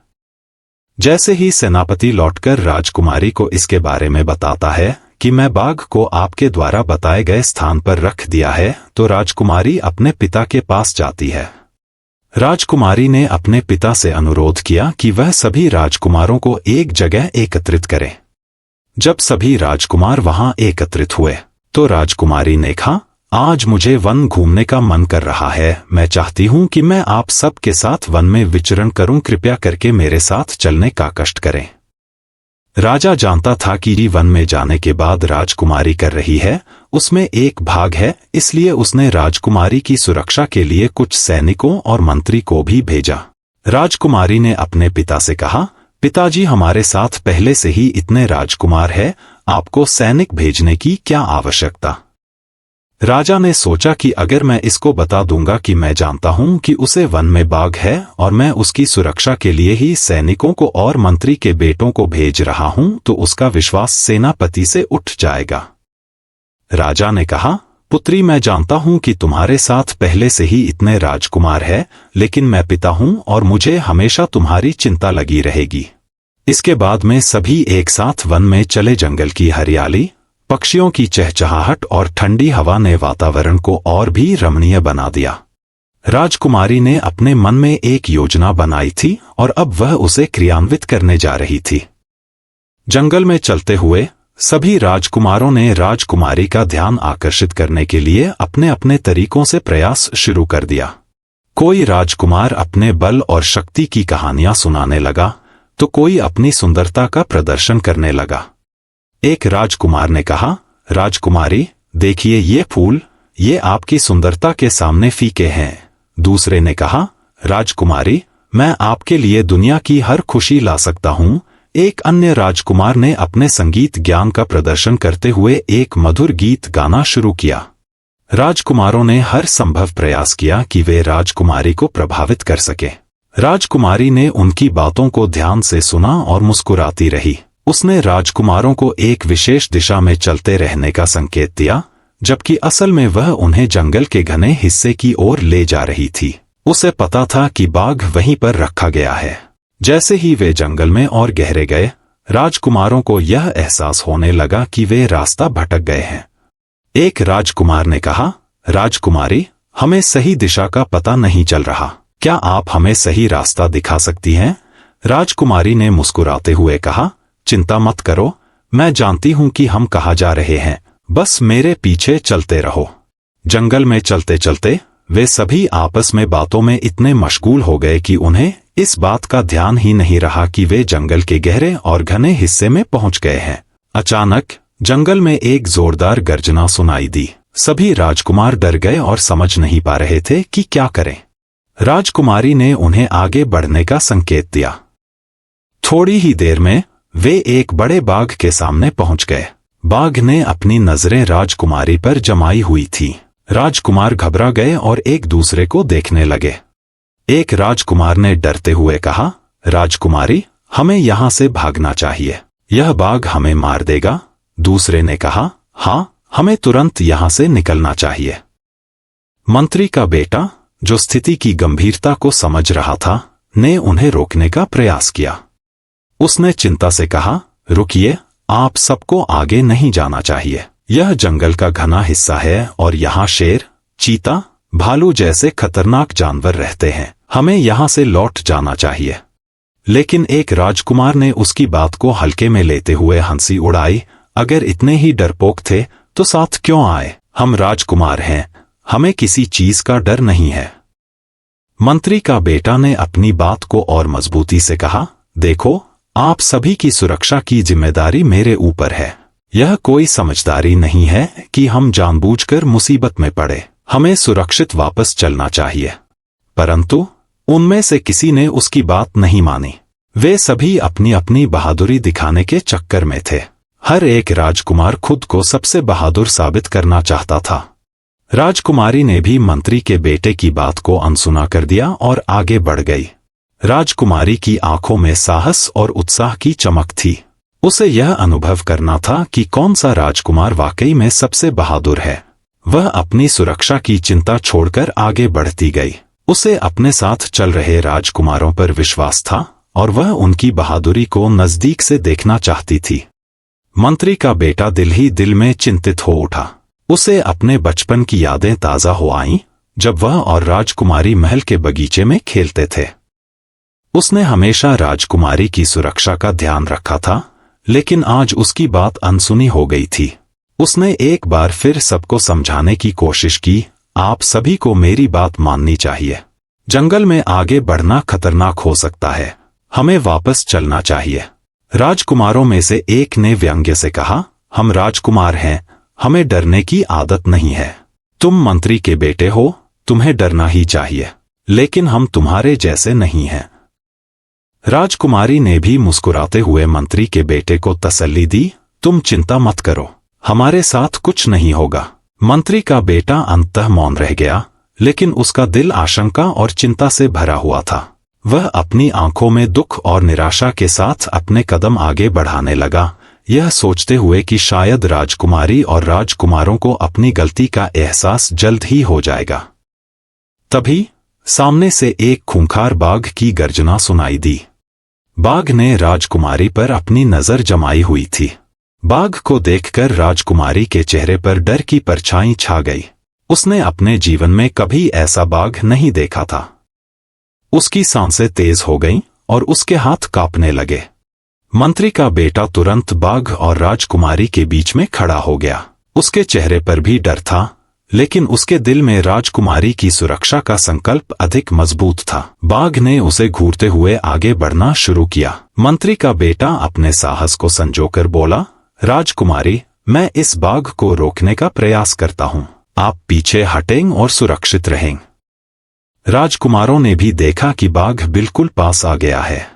जैसे ही सेनापति लौटकर राजकुमारी को इसके बारे में बताता है कि मैं बाघ को आपके द्वारा बताए गए स्थान पर रख दिया है, तो राजकुमारी अपने पिता के पास जाती है। राजकुमारी ने अपने पिता से अनुरोध किया कि वह सभी राजकुमारों को एक जगह एकत्रित करे। जब सभी राजकुमार वहां एकत्रित हुए तो राजकुमारी ने कहा, आज मुझे वन घूमने का मन कर रहा है, मैं चाहती हूं कि मैं आप सब के साथ वन में विचरण करूं, कृपया करके मेरे साथ चलने का कष्ट करें। राजा जानता था कि वन में जाने के बाद राजकुमारी कर रही है उसमें एक भाग है, इसलिए उसने राजकुमारी की सुरक्षा के लिए कुछ सैनिकों और मंत्री को भी भेजा। राजकुमारी ने अपने पिता से कहा, पिताजी हमारे साथ पहले से ही इतने राजकुमार हैं, आपको सैनिक भेजने की क्या आवश्यकता। राजा ने सोचा कि अगर मैं इसको बता दूंगा कि मैं जानता हूं कि उसे वन में बाघ है और मैं उसकी सुरक्षा के लिए ही सैनिकों को और मंत्री के बेटों को भेज रहा हूं, तो उसका विश्वास सेनापति से उठ जाएगा। राजा ने कहा, पुत्री मैं जानता हूं कि तुम्हारे साथ पहले से ही इतने राजकुमार हैं, लेकिन मैं पिता हूं और मुझे हमेशा तुम्हारी चिंता लगी रहेगी। इसके बाद में सभी एक साथ वन में चले। जंगल की हरियाली, पक्षियों की चहचहाहट और ठंडी हवा ने वातावरण को और भी रमणीय बना दिया। राजकुमारी ने अपने मन में एक योजना बनाई थी और अब वह उसे क्रियान्वित करने जा रही थी। जंगल में चलते हुए सभी राजकुमारों ने राजकुमारी का ध्यान आकर्षित करने के लिए अपने अपने तरीकों से प्रयास शुरू कर दिया। कोई राजकुमार अपने बल और शक्ति की कहानियां सुनाने लगा, तो कोई अपनी सुंदरता का प्रदर्शन करने लगा। एक राजकुमार ने कहा, राजकुमारी देखिए ये फूल, ये आपकी सुंदरता के सामने फीके हैं। दूसरे ने कहा, राजकुमारी मैं आपके लिए दुनिया की हर खुशी ला सकता हूं। एक अन्य राजकुमार ने अपने संगीत ज्ञान का प्रदर्शन करते हुए एक मधुर गीत गाना शुरू किया। राजकुमारों ने हर संभव प्रयास किया कि वे राजकुमारी को प्रभावित कर सके। राजकुमारी ने उनकी बातों को ध्यान से सुना और मुस्कुराती रही। उसने राजकुमारों को एक विशेष दिशा में चलते रहने का संकेत दिया, जबकि असल में वह उन्हें जंगल के घने हिस्से की ओर ले जा रही थी। उसे पता था कि बाघ वहीं पर रखा गया है। जैसे ही वे जंगल में और गहरे गए, राजकुमारों को यह एहसास होने लगा कि वे रास्ता भटक गए हैं। एक राजकुमार ने कहा, राजकुमारी हमें सही दिशा का पता नहीं चल रहा, क्या आप हमें सही रास्ता दिखा सकती हैं? राजकुमारी ने मुस्कुराते हुए कहा, चिंता मत करो, मैं जानती हूं कि हम कहाँ जा रहे हैं, बस मेरे पीछे चलते रहो। जंगल में चलते चलते वे सभी आपस में बातों में इतने मशगूल हो गए कि उन्हें इस बात का ध्यान ही नहीं रहा कि वे जंगल के गहरे और घने हिस्से में पहुंच गए हैं। अचानक जंगल में एक जोरदार गर्जना सुनाई दी। सभी राजकुमार डर गए और समझ नहीं पा रहे थे कि क्या करें। राजकुमारी ने उन्हें आगे बढ़ने का संकेत दिया। थोड़ी ही देर में वे एक बड़े बाघ के सामने पहुंच गए। बाघ ने अपनी नजरें राजकुमारी पर जमाई हुई थी। राजकुमार घबरा गए और एक दूसरे को देखने लगे। एक राजकुमार ने डरते हुए कहा, राजकुमारी हमें यहां से भागना चाहिए, यह बाघ हमें मार देगा। दूसरे ने कहा, हाँ हमें तुरंत यहां से निकलना चाहिए। मंत्री का बेटा, जो स्थिति की गंभीरता को समझ रहा था, ने उन्हें रोकने का प्रयास किया। उसने चिंता से कहा, रुकिए, आप सबको आगे नहीं जाना चाहिए। यह जंगल का घना हिस्सा है और यहाँ शेर, चीता, भालू जैसे खतरनाक जानवर रहते हैं, हमें यहाँ से लौट जाना चाहिए। लेकिन एक राजकुमार ने उसकी बात को हल्के में लेते हुए हंसी उड़ाई, अगर इतने ही डरपोक थे तो साथ क्यों आए, हम राजकुमार हैं, हमें किसी चीज का डर नहीं है। मंत्री का बेटा ने अपनी बात को और मजबूती से कहा, देखो आप सभी की सुरक्षा की जिम्मेदारी मेरे ऊपर है। यह कोई समझदारी नहीं है कि हम जानबूझकर मुसीबत में पड़े, हमें सुरक्षित वापस चलना चाहिए। परंतु उनमें से किसी ने उसकी बात नहीं मानी। वे सभी अपनी अपनी बहादुरी दिखाने के चक्कर में थे। हर एक राजकुमार खुद को सबसे बहादुर साबित करना चाहता था। राजकुमारी ने भी मंत्री के बेटे की बात को अनसुना कर दिया और आगे बढ़ गई। राजकुमारी की आंखों में साहस और उत्साह की चमक थी। उसे यह अनुभव करना था कि कौन सा राजकुमार वाकई में सबसे बहादुर है। वह अपनी सुरक्षा की चिंता छोड़कर आगे बढ़ती गई। उसे अपने साथ चल रहे राजकुमारों पर विश्वास था और वह उनकी बहादुरी को नजदीक से देखना चाहती थी। मंत्री का बेटा दिल ही दिल में चिंतित हो उठा। उसे अपने बचपन की यादें ताजा हो आईं, जब वह और राजकुमारी महल के बगीचे में खेलते थे। उसने हमेशा राजकुमारी की सुरक्षा का ध्यान रखा था, लेकिन आज उसकी बात अनसुनी हो गई थी। उसने एक बार फिर सबको समझाने की कोशिश की, आप सभी को मेरी बात माननी चाहिए। जंगल में आगे बढ़ना खतरनाक हो सकता है, हमें वापस चलना चाहिए। राजकुमारों में से एक ने व्यंग्य से कहा, हम राजकुमार हैं, हमें डरने की आदत नहीं है। तुम मंत्री के बेटे हो, तुम्हें डरना ही चाहिए, लेकिन हम तुम्हारे जैसे नहीं हैं। राजकुमारी ने भी मुस्कुराते हुए मंत्री के बेटे को तसल्ली दी, तुम चिंता मत करो, हमारे साथ कुछ नहीं होगा। मंत्री का बेटा अंततः मौन रह गया, लेकिन उसका दिल आशंका और चिंता से भरा हुआ था। वह अपनी आंखों में दुख और निराशा के साथ अपने कदम आगे बढ़ाने लगा, यह सोचते हुए कि शायद राजकुमारी और राजकुमारों को अपनी गलती का एहसास जल्द ही हो जाएगा। तभी सामने से एक खूंखार बाघ की गर्जना सुनाई दी। बाघ ने राजकुमारी पर अपनी नजर जमाई हुई थी। बाघ को देखकर राजकुमारी के चेहरे पर डर की परछाई छा गई। उसने अपने जीवन में कभी ऐसा बाघ नहीं देखा था। उसकी सांसें तेज हो गईं और उसके हाथ कांपने लगे। मंत्री का बेटा तुरंत बाघ और राजकुमारी के बीच में खड़ा हो गया। उसके चेहरे पर भी डर था, लेकिन उसके दिल में राजकुमारी की सुरक्षा का संकल्प अधिक मजबूत था। बाघ ने उसे घूरते हुए आगे बढ़ना शुरू किया। मंत्री का बेटा अपने साहस को संजोकर बोला, राजकुमारी, मैं इस बाघ को रोकने का प्रयास करता हूं, आप पीछे हटें और सुरक्षित रहें। राजकुमारों ने भी देखा कि बाघ बिल्कुल पास आ गया है।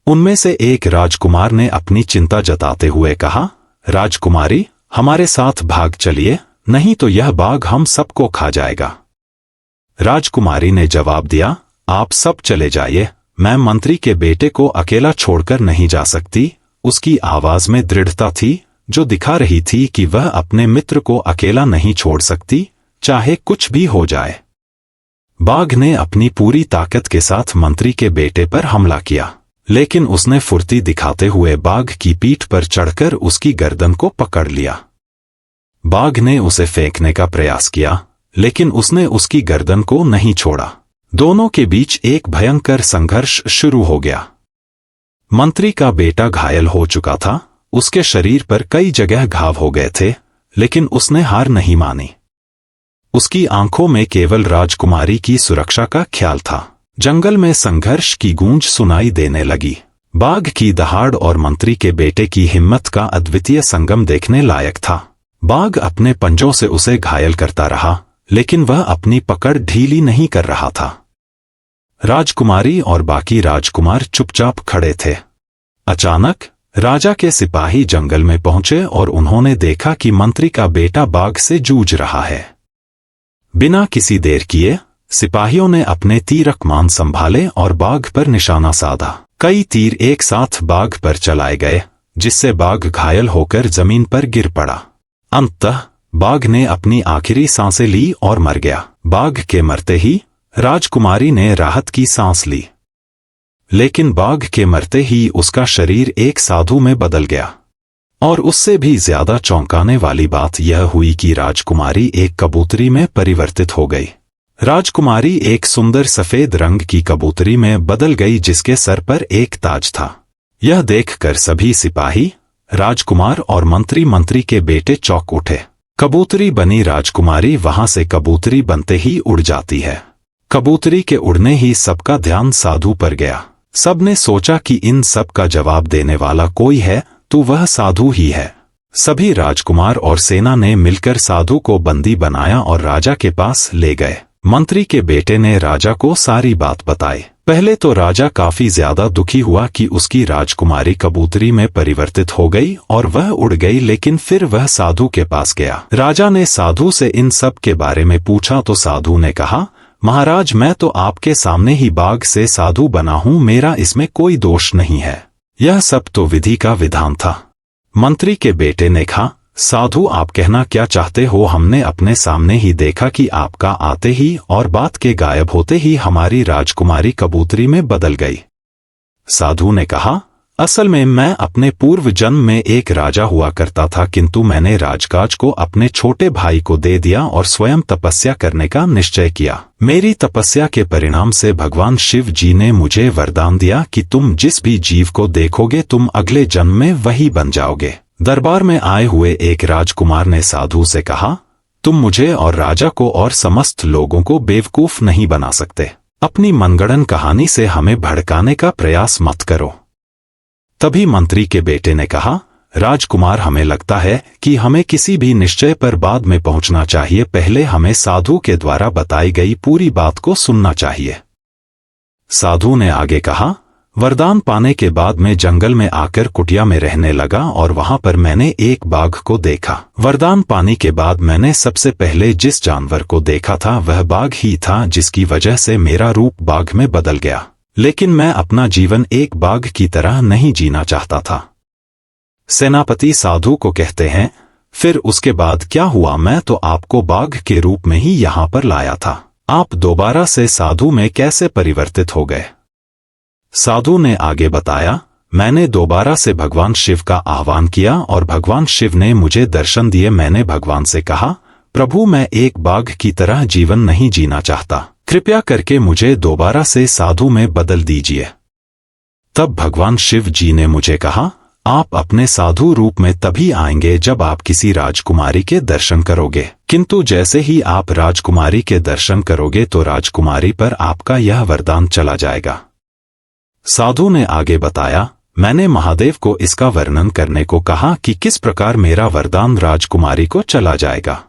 उनमें से एक राजकुमार ने अपनी चिंता जताते हुए कहा, राजकुमारी, हमारे साथ भाग चलिए, नहीं तो यह बाघ हम सबको खा जाएगा। राजकुमारी ने जवाब दिया, आप सब चले जाइए, मैं मंत्री के बेटे को अकेला छोड़कर नहीं जा सकती। उसकी आवाज में दृढ़ता थी, जो दिखा रही थी कि वह अपने मित्र को अकेला नहीं छोड़ सकती, चाहे कुछ भी हो जाए। बाघ ने अपनी पूरी ताकत के साथ मंत्री के बेटे पर हमला किया, लेकिन उसने फुर्ती दिखाते हुए बाघ की पीठ पर चढ़कर उसकी गर्दन को पकड़ लिया। बाघ ने उसे फेंकने का प्रयास किया, लेकिन उसने उसकी गर्दन को नहीं छोड़ा। दोनों के बीच एक भयंकर संघर्ष शुरू हो गया। मंत्री का बेटा घायल हो चुका था, उसके शरीर पर कई जगह घाव हो गए थे, लेकिन उसने हार नहीं मानी। उसकी आंखों में केवल राजकुमारी की सुरक्षा का ख्याल था। जंगल में संघर्ष की गूंज सुनाई देने लगी। बाघ की दहाड़ और मंत्री के बेटे की हिम्मत का अद्वितीय संगम देखने लायक था। बाघ अपने पंजों से उसे घायल करता रहा, लेकिन वह अपनी पकड़ ढीली नहीं कर रहा था। राजकुमारी और बाकी राजकुमार चुपचाप खड़े थे। अचानक राजा के सिपाही जंगल में पहुंचे और उन्होंने देखा कि मंत्री का बेटा बाघ से जूझ रहा है। बिना किसी देर किए सिपाहियों ने अपने तीर कमान संभाले और बाघ पर निशाना साधा। कई तीर एक साथ बाघ पर चलाए गए, जिससे बाघ घायल होकर जमीन पर गिर पड़ा। अंततः बाघ ने अपनी आखिरी सांसें ली और मर गया। बाघ के मरते ही राजकुमारी ने राहत की सांस ली, लेकिन बाघ के मरते ही उसका शरीर एक साधु में बदल गया। और उससे भी ज्यादा चौंकाने वाली बात यह हुई कि राजकुमारी एक कबूतरी में परिवर्तित हो गई। राजकुमारी एक सुंदर सफेद रंग की कबूतरी में बदल गई, जिसके सर पर एक ताज था। यह देखकर सभी सिपाही, राजकुमार और मंत्री के बेटे चौंक उठे। कबूतरी बनी राजकुमारी वहां से कबूतरी बनते ही उड़ जाती है। कबूतरी के उड़ने ही सबका ध्यान साधु पर गया। सबने सोचा कि इन सब का जवाब देने वाला कोई है तो वह साधु ही है। सभी राजकुमार और सेना ने मिलकर साधु को बंदी बनाया और राजा के पास ले गए। मंत्री के बेटे ने राजा को सारी बात बताई। पहले तो राजा काफी ज्यादा दुखी हुआ कि उसकी राजकुमारी कबूतरी में परिवर्तित हो गई और वह उड़ गई, लेकिन फिर वह साधु के पास गया। राजा ने साधु से इन सब के बारे में पूछा तो साधु ने कहा, महाराज, मैं तो आपके सामने ही बाघ से साधु बना हूं, मेरा इसमें कोई दोष नहीं है। यह सब तो विधि का विधान था। मंत्री के बेटे ने कहा, साधु आप कहना क्या चाहते हो? हमने अपने सामने ही देखा कि आपका आते ही और बात के गायब होते ही हमारी राजकुमारी कबूतरी में बदल गई। साधु ने कहा, असल में मैं अपने पूर्व जन्म में एक राजा हुआ करता था, किंतु मैंने राजकाज को अपने छोटे भाई को दे दिया और स्वयं तपस्या करने का निश्चय किया। मेरी तपस्या के परिणाम से भगवान शिव जी ने मुझे वरदान दिया कि तुम जिस भी जीव को देखोगे तुम अगले जन्म में वही बन जाओगे। दरबार में आए हुए एक राजकुमार ने साधु से कहा, तुम मुझे और राजा को और समस्त लोगों को बेवकूफ नहीं बना सकते। अपनी मनगढ़ंत कहानी से हमें भड़काने का प्रयास मत करो। तभी मंत्री के बेटे ने कहा, राजकुमार हमें लगता है कि हमें किसी भी निश्चय पर बाद में पहुंचना चाहिए, पहले हमें साधु के द्वारा बताई गई पूरी बात को सुनना चाहिए। साधु ने आगे कहा, वरदान पाने के बाद मैं जंगल में आकर कुटिया में रहने लगा और वहां पर मैंने एक बाघ को देखा। वरदान पाने के बाद मैंने सबसे पहले जिस जानवर को देखा था वह बाघ ही था, जिसकी वजह से मेरा रूप बाघ में बदल गया। लेकिन मैं अपना जीवन एक बाघ की तरह नहीं जीना चाहता था। सेनापति साधु को कहते हैं, फिर उसके बाद क्या हुआ? मैं तो आपको बाघ के रूप में ही यहाँ पर लाया था। आप दोबारा से साधु में कैसे परिवर्तित हो गए? साधु ने आगे बताया, मैंने दोबारा से भगवान शिव का आह्वान किया और भगवान शिव ने मुझे दर्शन दिए। मैंने भगवान से कहा, प्रभु मैं एक बाघ की तरह जीवन नहीं जीना चाहता, कृपया करके मुझे दोबारा से साधु में बदल दीजिए। तब भगवान शिव जी ने मुझे कहा, आप अपने साधु रूप में तभी आएंगे जब आप किसी राजकुमारी के दर्शन करोगे, किंतु जैसे ही आप राजकुमारी के दर्शन करोगे तो राजकुमारी पर आपका यह वरदान चला जाएगा। साधु ने आगे बताया, मैंने महादेव को इसका वर्णन करने को कहा कि किस प्रकार मेरा वरदान राजकुमारी को चला जाएगा।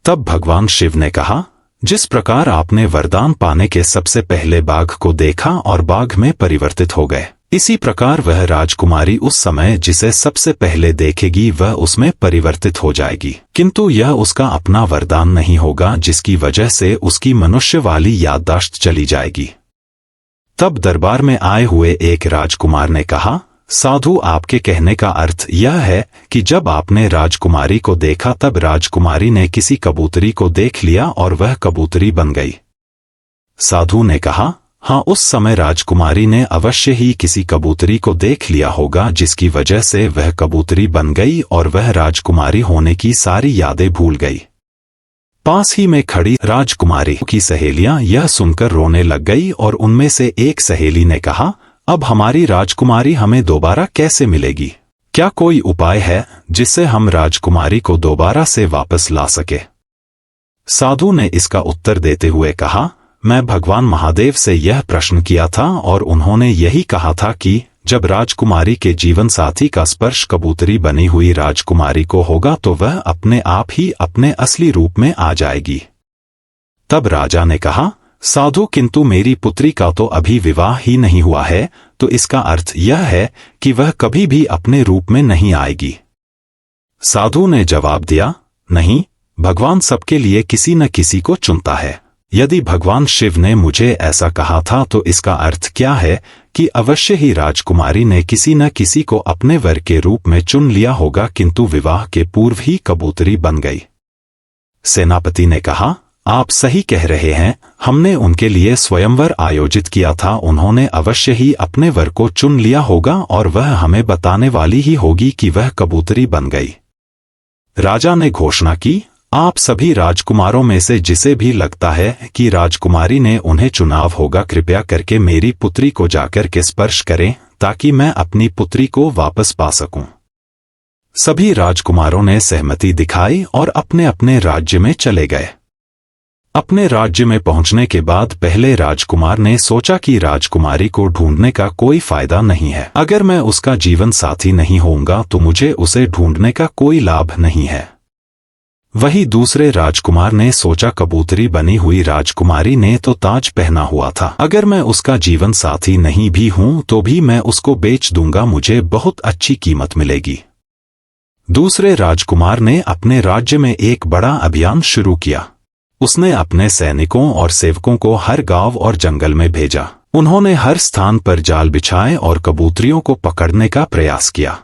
तब भगवान शिव ने कहा, जिस प्रकार आपने वरदान पाने के सबसे पहले बाघ को देखा और बाघ में परिवर्तित हो गए, इसी प्रकार वह राजकुमारी उस समय जिसे सबसे पहले देखेगी वह उसमें परिवर्तित हो जाएगी, किंतु यह उसका अपना वरदान नहीं होगा, जिसकी वजह से उसकी मनुष्य वाली याददाश्त चली जाएगी। तब दरबार में आए हुए एक राजकुमार ने कहा, साधु आपके कहने का अर्थ यह है कि जब आपने राजकुमारी को देखा तब राजकुमारी ने किसी कबूतरी को देख लिया और वह कबूतरी बन गई। साधु ने कहा, हाँ, उस समय राजकुमारी ने अवश्य ही किसी कबूतरी को देख लिया होगा, जिसकी वजह से वह कबूतरी बन गई और वह राजकुमारी होने की सारी यादें भूल गई। पास ही में खड़ी राजकुमारी की सहेलियां यह सुनकर रोने लग गई और उनमें से एक सहेली ने कहा, अब हमारी राजकुमारी हमें दोबारा कैसे मिलेगी? क्या कोई उपाय है जिससे हम राजकुमारी को दोबारा से वापस ला सके? साधु ने इसका उत्तर देते हुए कहा, मैं भगवान महादेव से यह प्रश्न किया था और उन्होंने यही कहा था कि जब राजकुमारी के जीवन साथी का स्पर्श कबूतरी बनी हुई राजकुमारी को होगा तो वह अपने आप ही अपने असली रूप में आ जाएगी। तब राजा ने कहा, साधु किंतु मेरी पुत्री का तो अभी विवाह ही नहीं हुआ है, तो इसका अर्थ यह है कि वह कभी भी अपने रूप में नहीं आएगी। साधु ने जवाब दिया, नहीं, भगवान सबके लिए किसी न किसी को चुनता है। यदि भगवान शिव ने मुझे ऐसा कहा था तो इसका अर्थ क्या है कि अवश्य ही राजकुमारी ने किसी न किसी को अपने वर के रूप में चुन लिया होगा, किंतु विवाह के पूर्व ही कबूतरी बन गई। सेनापति ने कहा, आप सही कह रहे हैं, हमने उनके लिए स्वयंवर आयोजित किया था, उन्होंने अवश्य ही अपने वर को चुन लिया होगा और वह हमें बताने वाली ही होगी कि वह कबूतरी बन गई। राजा ने घोषणा की, आप सभी राजकुमारों में से जिसे भी लगता है कि राजकुमारी ने उन्हें चुनाव होगा, कृपया करके मेरी पुत्री को जाकर के स्पर्श करें ताकि मैं अपनी पुत्री को वापस पा सकूं। सभी राजकुमारों ने सहमति दिखाई और अपने अपने राज्य में चले गए। अपने राज्य में पहुंचने के बाद पहले राजकुमार ने सोचा कि राजकुमारी को ढूंढने का कोई फायदा नहीं है। अगर मैं उसका जीवन साथी नहीं होऊंगा तो मुझे उसे ढूंढने का कोई लाभ नहीं है। वही दूसरे राजकुमार ने सोचा, कबूतरी बनी हुई राजकुमारी ने तो ताज पहना हुआ था, अगर मैं उसका जीवन साथी नहीं भी हूं तो भी मैं उसको बेच दूंगा, मुझे बहुत अच्छी कीमत मिलेगी। दूसरे राजकुमार ने अपने राज्य में एक बड़ा अभियान शुरू किया। उसने अपने सैनिकों और सेवकों को हर गांव और जंगल में भेजा। उन्होंने हर स्थान पर जाल बिछाए और कबूतरियों को पकड़ने का प्रयास किया।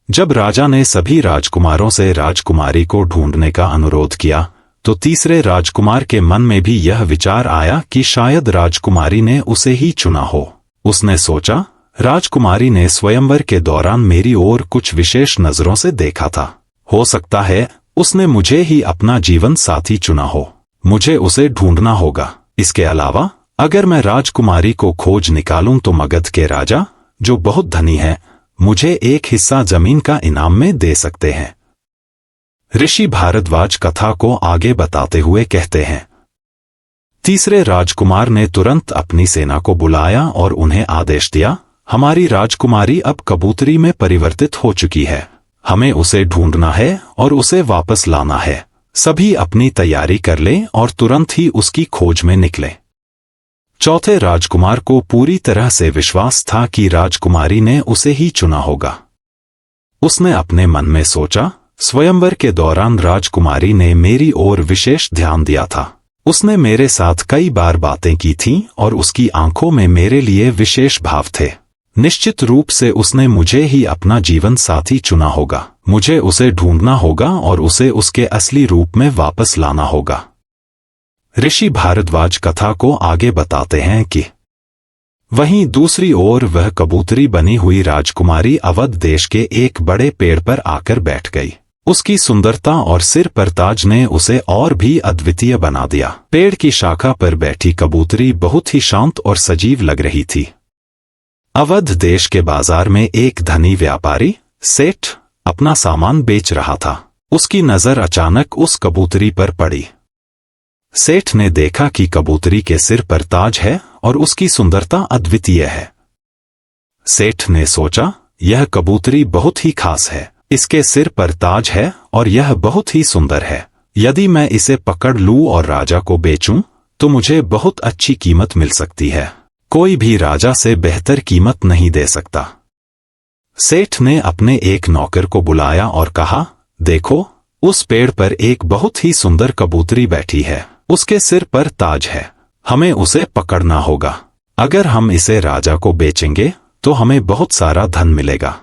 जब राजा ने सभी राजकुमारों से राजकुमारी को ढूंढने का अनुरोध किया, तो तीसरे राजकुमार के मन में भी यह विचार आया कि शायद राजकुमारी ने उसे ही चुना हो। उसने सोचा, राजकुमारी ने स्वयंवर के दौरान मेरी ओर कुछ विशेष नजरों से देखा था। हो सकता है उसने मुझे ही अपना जीवन साथी चुना हो। मुझे उसे ढूंढना होगा। इसके अलावा अगर मैं राजकुमारी को खोज निकालूं तो मगध के राजा, जो बहुत धनी है, मुझे एक हिस्सा जमीन का इनाम में दे सकते हैं। ऋषि भारद्वाज कथा को आगे बताते हुए कहते हैं, तीसरे राजकुमार ने तुरंत अपनी सेना को बुलाया और उन्हें आदेश दिया, हमारी राजकुमारी अब कबूतरी में परिवर्तित हो चुकी है। हमें उसे ढूंढना है और उसे वापस लाना है। सभी अपनी तैयारी कर लें और तुरंत ही उसकी खोज में निकलें। चौथे राजकुमार को पूरी तरह से विश्वास था कि राजकुमारी ने उसे ही चुना होगा। उसने अपने मन में सोचा, स्वयंवर के दौरान राजकुमारी ने मेरी ओर विशेष ध्यान दिया था। उसने मेरे साथ कई बार बातें की थीं और उसकी आंखों में मेरे लिए विशेष भाव थे। निश्चित रूप से उसने मुझे ही अपना जीवन साथी चुना होगा। मुझे उसे ढूंढना होगा और उसे उसके असली रूप में वापस लाना होगा। ऋषि भारद्वाज कथा को आगे बताते हैं कि वहीं दूसरी ओर वह कबूतरी बनी हुई राजकुमारी अवध देश के एक बड़े पेड़ पर आकर बैठ गई। उसकी सुंदरता और सिर पर ताज ने उसे और भी अद्वितीय बना दिया। पेड़ की शाखा पर बैठी कबूतरी बहुत ही शांत और सजीव लग रही थी। अवध देश के बाजार में एक धनी व्यापारी सेठ अपना सामान बेच रहा था। उसकी नजर अचानक उस कबूतरी पर पड़ी। सेठ ने देखा कि कबूतरी के सिर पर ताज है और उसकी सुंदरता अद्वितीय है। सेठ ने सोचा, यह कबूतरी बहुत ही खास है। इसके सिर पर ताज है और यह बहुत ही सुंदर है। यदि मैं इसे पकड़ लूं और राजा को बेचूं, तो मुझे बहुत अच्छी कीमत मिल सकती है। कोई भी राजा से बेहतर कीमत नहीं दे सकता। सेठ ने अपने एक नौकर को बुलाया और कहा, देखो, उस पेड़ पर एक बहुत ही सुंदर कबूतरी बैठी है। उसके सिर पर ताज है। हमें उसे पकड़ना होगा। अगर हम इसे राजा को बेचेंगे तो हमें बहुत सारा धन मिलेगा।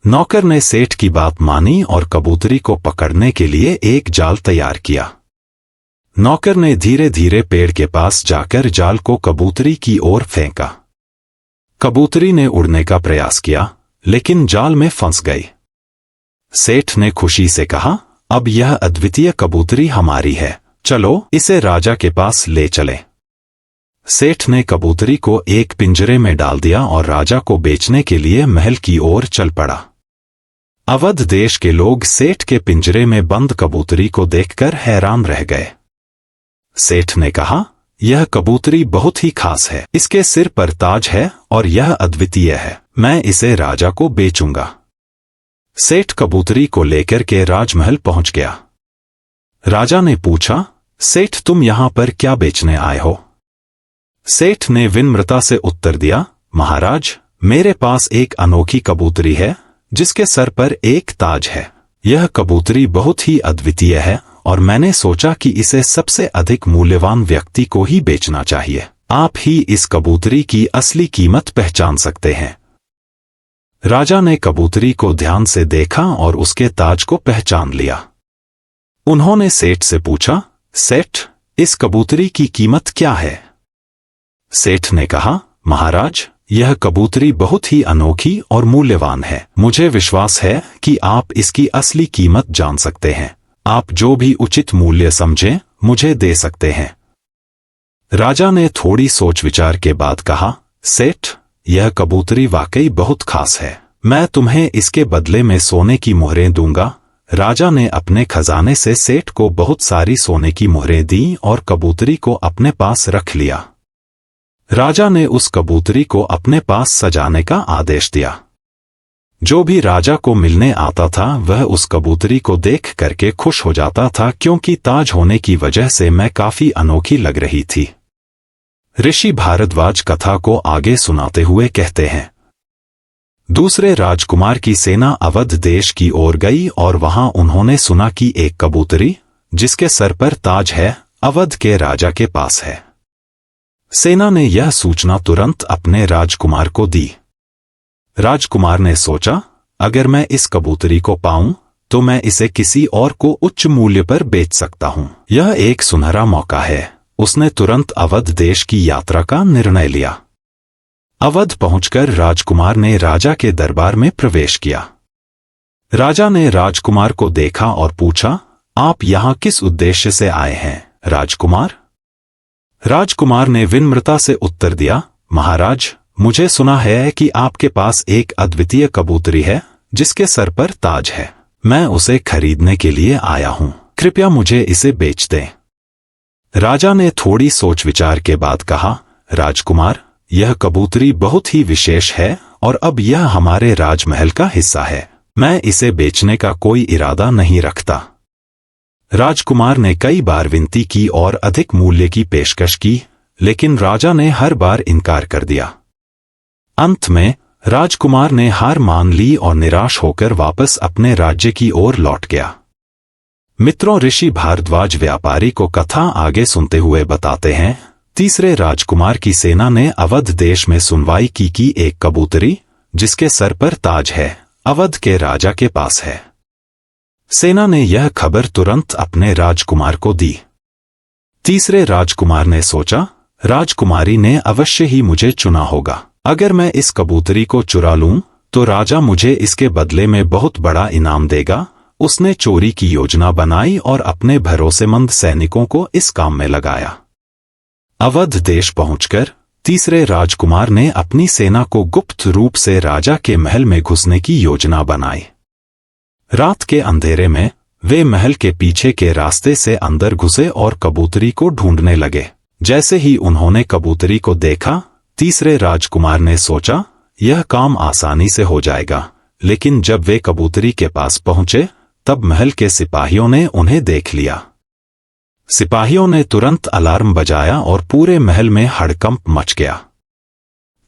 नौकर ने सेठ की बात मानी और कबूतरी को पकड़ने के लिए एक जाल तैयार किया। नौकर ने धीरे धीरे पेड़ के पास जाकर जाल को कबूतरी की ओर फेंका। कबूतरी ने उड़ने का प्रयास किया, लेकिन जाल में फंस गई। सेठ ने खुशी से कहा, अब यह अद्वितीय कबूतरी हमारी है। चलो इसे राजा के पास ले चले। सेठ ने कबूतरी को एक पिंजरे में डाल दिया और राजा को बेचने के लिए महल की ओर चल पड़ा। अवध देश के लोग सेठ के पिंजरे में बंद कबूतरी को देखकर हैरान रह गए। सेठ ने कहा, यह कबूतरी बहुत ही खास है। इसके सिर पर ताज है और यह अद्वितीय है। मैं इसे राजा को बेचूंगा। सेठ कबूतरी को लेकर के राजमहल पहुंच गया। राजा ने पूछा, सेठ तुम यहां पर क्या बेचने आए हो? सेठ ने विनम्रता से उत्तर दिया, महाराज, मेरे पास एक अनोखी कबूतरी है जिसके सर पर एक ताज है। यह कबूतरी बहुत ही अद्वितीय है और मैंने सोचा कि इसे सबसे अधिक मूल्यवान व्यक्ति को ही बेचना चाहिए। आप ही इस कबूतरी की असली कीमत पहचान सकते हैं। राजा ने कबूतरी को ध्यान से देखा और उसके ताज को पहचान लिया। उन्होंने सेठ से पूछा, सेठ, इस कबूतरी की कीमत क्या है? सेठ ने कहा, महाराज, यह कबूतरी बहुत ही अनोखी और मूल्यवान है। मुझे विश्वास है कि आप इसकी असली कीमत जान सकते हैं। आप जो भी उचित मूल्य समझें मुझे दे सकते हैं। राजा ने थोड़ी सोच विचार के बाद कहा, सेठ, यह कबूतरी वाकई बहुत खास है। मैं तुम्हें इसके बदले में सोने की मोहरें दूंगा। राजा ने अपने खजाने से सेठ को बहुत सारी सोने की मोहरें दी और कबूतरी को अपने पास रख लिया। राजा ने उस कबूतरी को अपने पास सजाने का आदेश दिया। जो भी राजा को मिलने आता था वह उस कबूतरी को देख करके खुश हो जाता था, क्योंकि ताज होने की वजह से मैं काफी अनोखी लग रही थी। ऋषि भारद्वाज कथा को आगे सुनाते हुए कहते हैं, दूसरे राजकुमार की सेना अवध देश की ओर गई और वहां उन्होंने सुना कि एक कबूतरी जिसके सर पर ताज है अवध के राजा के पास है। सेना ने यह सूचना तुरंत अपने राजकुमार को दी। राजकुमार ने सोचा, अगर मैं इस कबूतरी को पाऊं तो मैं इसे किसी और को उच्च मूल्य पर बेच सकता हूं। यह एक सुनहरा मौका है। उसने तुरंत अवध देश की यात्रा का निर्णय लिया। अवध पहुंचकर राजकुमार ने राजा के दरबार में प्रवेश किया। राजा ने राजकुमार को देखा और पूछा, आप यहां किस उद्देश्य से आए हैं, राजकुमार? राजकुमार ने विनम्रता से उत्तर दिया, महाराज, मुझे सुना है कि आपके पास एक अद्वितीय कबूतरी है जिसके सर पर ताज है। मैं उसे खरीदने के लिए आया हूं। कृपया मुझे इसे बेच दें। राजा ने थोड़ी सोच विचार के बाद कहा, राजकुमार, यह कबूतरी बहुत ही विशेष है और अब यह हमारे राजमहल का हिस्सा है। मैं इसे बेचने का कोई इरादा नहीं रखता। राजकुमार ने कई बार विनती की और अधिक मूल्य की पेशकश की, लेकिन राजा ने हर बार इनकार कर दिया। अंत में राजकुमार ने हार मान ली और निराश होकर वापस अपने राज्य की ओर लौट गया। मित्रों, ऋषि भारद्वाज व्यापारी को कथा आगे सुनते हुए बताते हैं, तीसरे राजकुमार की सेना ने अवध देश में सुनवाई की कि एक कबूतरी जिसके सर पर ताज है अवध के राजा के पास है। सेना ने यह खबर तुरंत अपने राजकुमार को दी। तीसरे राजकुमार ने सोचा, राजकुमारी ने अवश्य ही मुझे चुना होगा। अगर मैं इस कबूतरी को चुरा लूं तो राजा मुझे इसके बदले में बहुत बड़ा इनाम देगा। उसने चोरी की योजना बनाई और अपने भरोसेमंद सैनिकों को इस काम में लगाया। अवध देश पहुंचकर तीसरे राजकुमार ने अपनी सेना को गुप्त रूप से राजा के महल में घुसने की योजना बनाई। रात के अंधेरे में वे महल के पीछे के रास्ते से अंदर घुसे और कबूतरी को ढूंढने लगे। जैसे ही उन्होंने कबूतरी को देखा, तीसरे राजकुमार ने सोचा, यह काम आसानी से हो जाएगा। लेकिन जब वे कबूतरी के पास पहुंचे तब महल के सिपाहियों ने उन्हें देख लिया। सिपाहियों ने तुरंत अलार्म बजाया और पूरे महल में हड़कंप मच गया।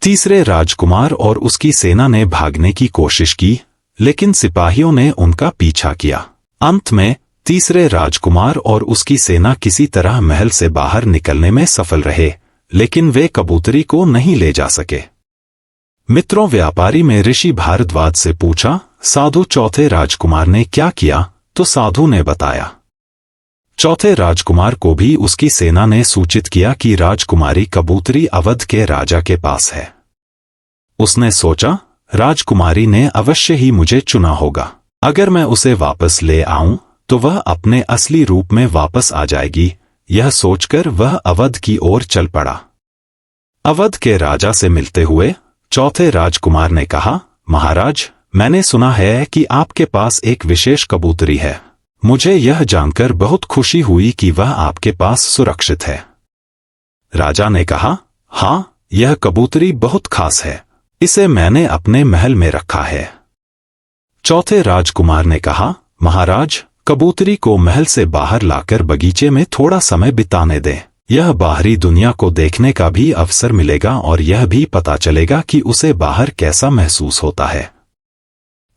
तीसरे राजकुमार और उसकी सेना ने भागने की कोशिश की, लेकिन सिपाहियों ने उनका पीछा किया। अंत में तीसरे राजकुमार और उसकी सेना किसी तरह महल से बाहर निकलने में सफल रहे, लेकिन वे कबूतरी को नहीं ले जा सके। मित्रों, व्यापारी में ऋषि भारद्वाज से पूछा, साधु चौथे राजकुमार ने क्या किया? तो साधु ने बताया। चौथे राजकुमार को भी उसकी सेना ने सूचित किया कि राजकुमारी कबूतरी अवध के राजा के पास है। उसने सोचा, राजकुमारी ने अवश्य ही मुझे चुना होगा। अगर मैं उसे वापस ले आऊं तो वह अपने असली रूप में वापस आ जाएगी। यह सोचकर वह अवध की ओर चल पड़ा। अवध के राजा से मिलते हुए चौथे राजकुमार ने कहा, महाराज, मैंने सुना है कि आपके पास एक विशेष कबूतरी है। मुझे यह जानकर बहुत खुशी हुई कि वह आपके पास सुरक्षित है। राजा ने कहा, हाँ, यह कबूतरी बहुत खास है। इसे मैंने अपने महल में रखा है। चौथे राजकुमार ने कहा, महाराज, कबूतरी को महल से बाहर लाकर बगीचे में थोड़ा समय बिताने दें। यह बाहरी दुनिया को देखने का भी अवसर मिलेगा और यह भी पता चलेगा कि उसे बाहर कैसा महसूस होता है।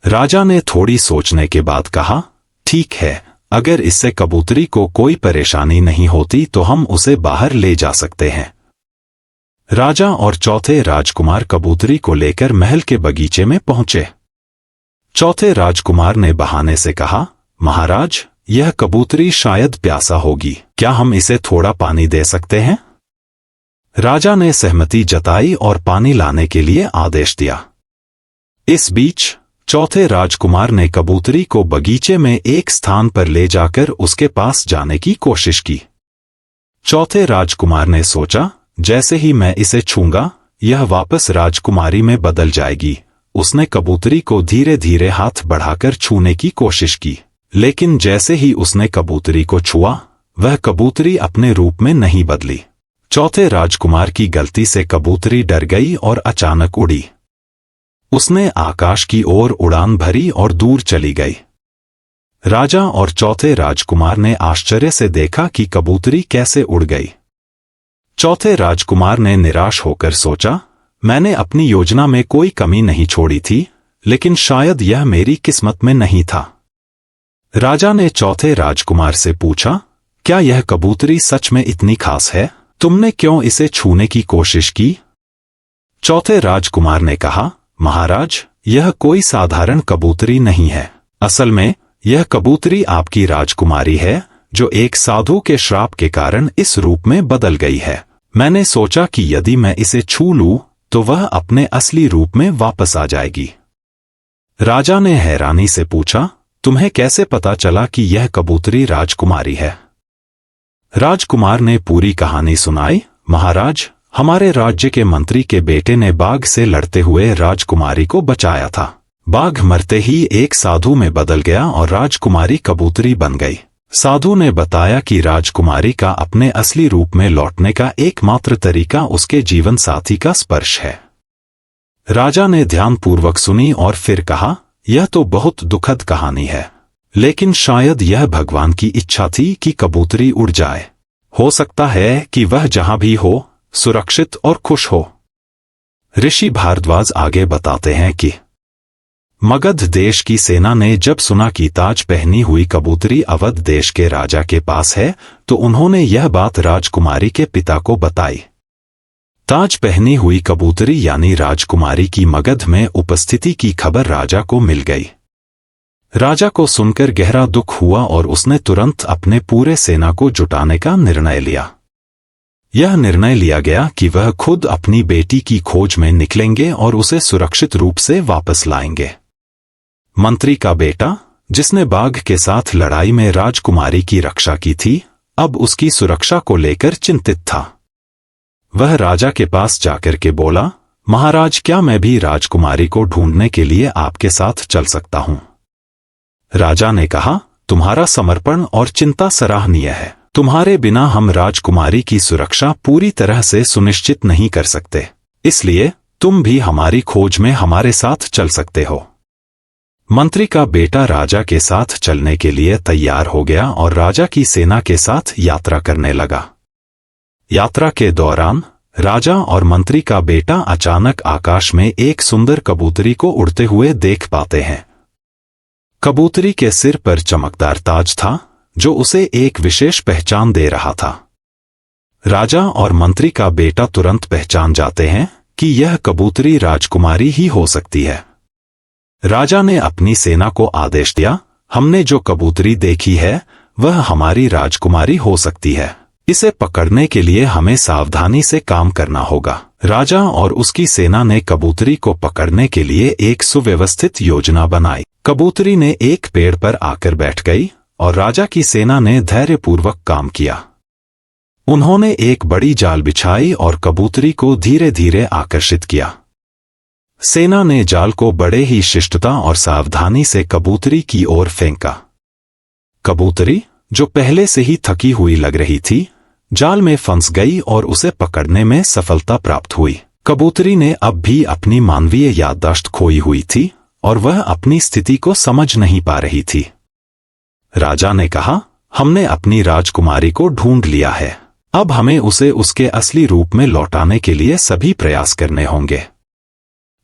राजा ने थोड़ी सोचने के बाद कहा, ठीक है, अगर इससे कबूतरी को कोई परेशानी नहीं होती तो हम उसे बाहर ले जा सकते हैं। राजा और चौथे राजकुमार कबूतरी को लेकर महल के बगीचे में पहुंचे। चौथे राजकुमार ने बहाने से कहा, महाराज, यह कबूतरी शायद प्यासा होगी। क्या हम इसे थोड़ा पानी दे सकते हैं? राजा ने सहमति जताई और पानी लाने के लिए आदेश दिया। इस बीच चौथे राजकुमार ने कबूतरी को बगीचे में एक स्थान पर ले जाकर उसके पास जाने की कोशिश की। चौथे राजकुमार ने सोचा, जैसे ही मैं इसे छूंगा यह वापस राजकुमारी में बदल जाएगी। उसने कबूतरी को धीरे धीरे हाथ बढ़ाकर छूने की कोशिश की, लेकिन जैसे ही उसने कबूतरी को छुआ वह कबूतरी अपने रूप में नहीं बदली। चौथे राजकुमार की गलती से कबूतरी डर गई और अचानक उड़ी। उसने आकाश की ओर उड़ान भरी और दूर चली गई। राजा और चौथे राजकुमार ने आश्चर्य से देखा कि कबूतरी कैसे उड़ गई। चौथे राजकुमार ने निराश होकर सोचा, मैंने अपनी योजना में कोई कमी नहीं छोड़ी थी, लेकिन शायद यह मेरी किस्मत में नहीं था। राजा ने चौथे राजकुमार से पूछा, क्या यह कबूतरी सच में इतनी खास है? तुमने क्यों इसे छूने की कोशिश की? चौथे राजकुमार ने कहा, महाराज, यह कोई साधारण कबूतरी नहीं है। असल में यह कबूतरी आपकी राजकुमारी है, जो एक साधु के श्राप के कारण इस रूप में बदल गई है। मैंने सोचा कि यदि मैं इसे छू लूं तो वह अपने असली रूप में वापस आ जाएगी। राजा ने हैरानी से पूछा, तुम्हें कैसे पता चला कि यह कबूतरी राजकुमारी है? राजकुमार ने पूरी कहानी सुनाई। महाराज, हमारे राज्य के मंत्री के बेटे ने बाघ से लड़ते हुए राजकुमारी को बचाया था। बाघ मरते ही एक साधु में बदल गया और राजकुमारी कबूतरी बन गई। साधु ने बताया कि राजकुमारी का अपने असली रूप में लौटने का एकमात्र तरीका उसके जीवन साथी का स्पर्श है। राजा ने ध्यानपूर्वक सुनी और फिर कहा, यह तो बहुत दुखद कहानी है, लेकिन शायद यह भगवान की इच्छा थी कि कबूतरी उड़ जाए। हो सकता है कि वह जहां भी हो, सुरक्षित और खुश हो। ऋषि भारद्वाज आगे बताते हैं कि मगध देश की सेना ने जब सुना कि ताज पहनी हुई कबूतरी अवध देश के राजा के पास है, तो उन्होंने यह बात राजकुमारी के पिता को बताई। ताज पहनी हुई कबूतरी यानी राजकुमारी की मगध में उपस्थिति की खबर राजा को मिल गई। राजा को सुनकर गहरा दुख हुआ और उसने तुरंत अपने पूरे सेना को जुटाने का निर्णय लिया। यह निर्णय लिया गया कि वह खुद अपनी बेटी की खोज में निकलेंगे और उसे सुरक्षित रूप से वापस लाएंगे। मंत्री का बेटा, जिसने बाघ के साथ लड़ाई में राजकुमारी की रक्षा की थी, अब उसकी सुरक्षा को लेकर चिंतित था। वह राजा के पास जाकर के बोला, महाराज, क्या मैं भी राजकुमारी को ढूंढने के लिए आपके साथ चल सकता हूं? राजा ने कहा, तुम्हारा समर्पण और चिंता सराहनीय है। तुम्हारे बिना हम राजकुमारी की सुरक्षा पूरी तरह से सुनिश्चित नहीं कर सकते, इसलिए तुम भी हमारी खोज में हमारे साथ चल सकते हो। मंत्री का बेटा राजा के साथ चलने के लिए तैयार हो गया और राजा की सेना के साथ यात्रा करने लगा। यात्रा के दौरान राजा और मंत्री का बेटा अचानक आकाश में एक सुंदर कबूतरी को उड़ते हुए देख पाते हैं। कबूतरी के सिर पर चमकदार ताज था, जो उसे एक विशेष पहचान दे रहा था। राजा और मंत्री का बेटा तुरंत पहचान जाते हैं कि यह कबूतरी राजकुमारी ही हो सकती है। राजा ने अपनी सेना को आदेश दिया, हमने जो कबूतरी देखी है वह हमारी राजकुमारी हो सकती है। इसे पकड़ने के लिए हमें सावधानी से काम करना होगा। राजा और उसकी सेना ने कबूतरी को पकड़ने के लिए एक सुव्यवस्थित योजना बनाई। कबूतरी ने एक पेड़ पर आकर बैठ गई और राजा की सेना ने धैर्यपूर्वक काम किया। उन्होंने एक बड़ी जाल बिछाई और कबूतरी को धीरे धीरे आकर्षित किया। सेना ने जाल को बड़े ही शिष्टता और सावधानी से कबूतरी की ओर फेंका। कबूतरी, जो पहले से ही थकी हुई लग रही थी, जाल में फंस गई और उसे पकड़ने में सफलता प्राप्त हुई। कबूतरी ने अब भी अपनी मानवीय याददाश्त खोई हुई थी और वह अपनी स्थिति को समझ नहीं पा रही थी। राजा ने कहा, हमने अपनी राजकुमारी को ढूंढ लिया है, अब हमें उसे उसके असली रूप में लौटाने के लिए सभी प्रयास करने होंगे।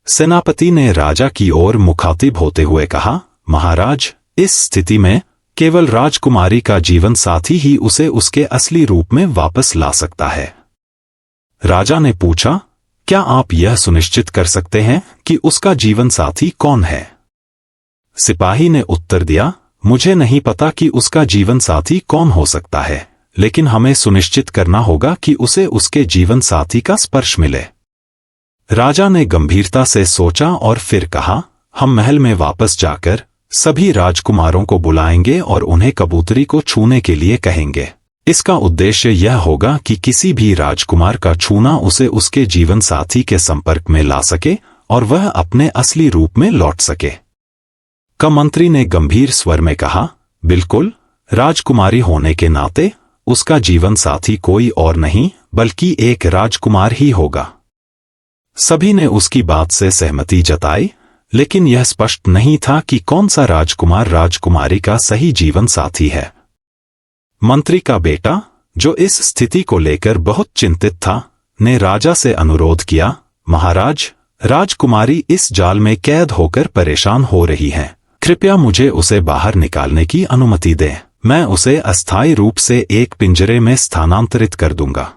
सेनापति ने राजा की ओर मुखातिब होते हुए कहा, महाराज, इस स्थिति में केवल राजकुमारी का जीवन साथी ही उसे उसके असली रूप में वापस ला सकता है। राजा ने पूछा, क्या आप यह सुनिश्चित कर सकते हैं कि उसका जीवन साथी कौन है? सिपाही ने उत्तर दिया, मुझे नहीं पता कि उसका जीवन साथी कौन हो सकता है, लेकिन हमें सुनिश्चित करना होगा कि उसे उसके जीवन साथी का स्पर्श मिले। राजा ने गंभीरता से सोचा और फिर कहा, हम महल में वापस जाकर सभी राजकुमारों को बुलाएंगे और उन्हें कबूतरी को छूने के लिए कहेंगे। इसका उद्देश्य यह होगा कि किसी भी राजकुमार का छूना उसे उसके जीवन साथी के संपर्क में ला सके और वह अपने असली रूप में लौट सके। मंत्री ने गंभीर स्वर में कहा, बिल्कुल, राजकुमारी होने के नाते उसका जीवन साथी कोई और नहीं बल्कि एक राजकुमार ही होगा। सभी ने उसकी बात से सहमति जताई, लेकिन यह स्पष्ट नहीं था कि कौन सा राजकुमार राजकुमारी का सही जीवन साथी है। मंत्री का बेटा, जो इस स्थिति को लेकर बहुत चिंतित था, ने राजा से अनुरोध किया, महाराज, राजकुमारी इस जाल में कैद होकर परेशान हो रही है, कृपया मुझे उसे बाहर निकालने की अनुमति दें। मैं उसे अस्थायी रूप से एक पिंजरे में स्थानांतरित कर दूंगा।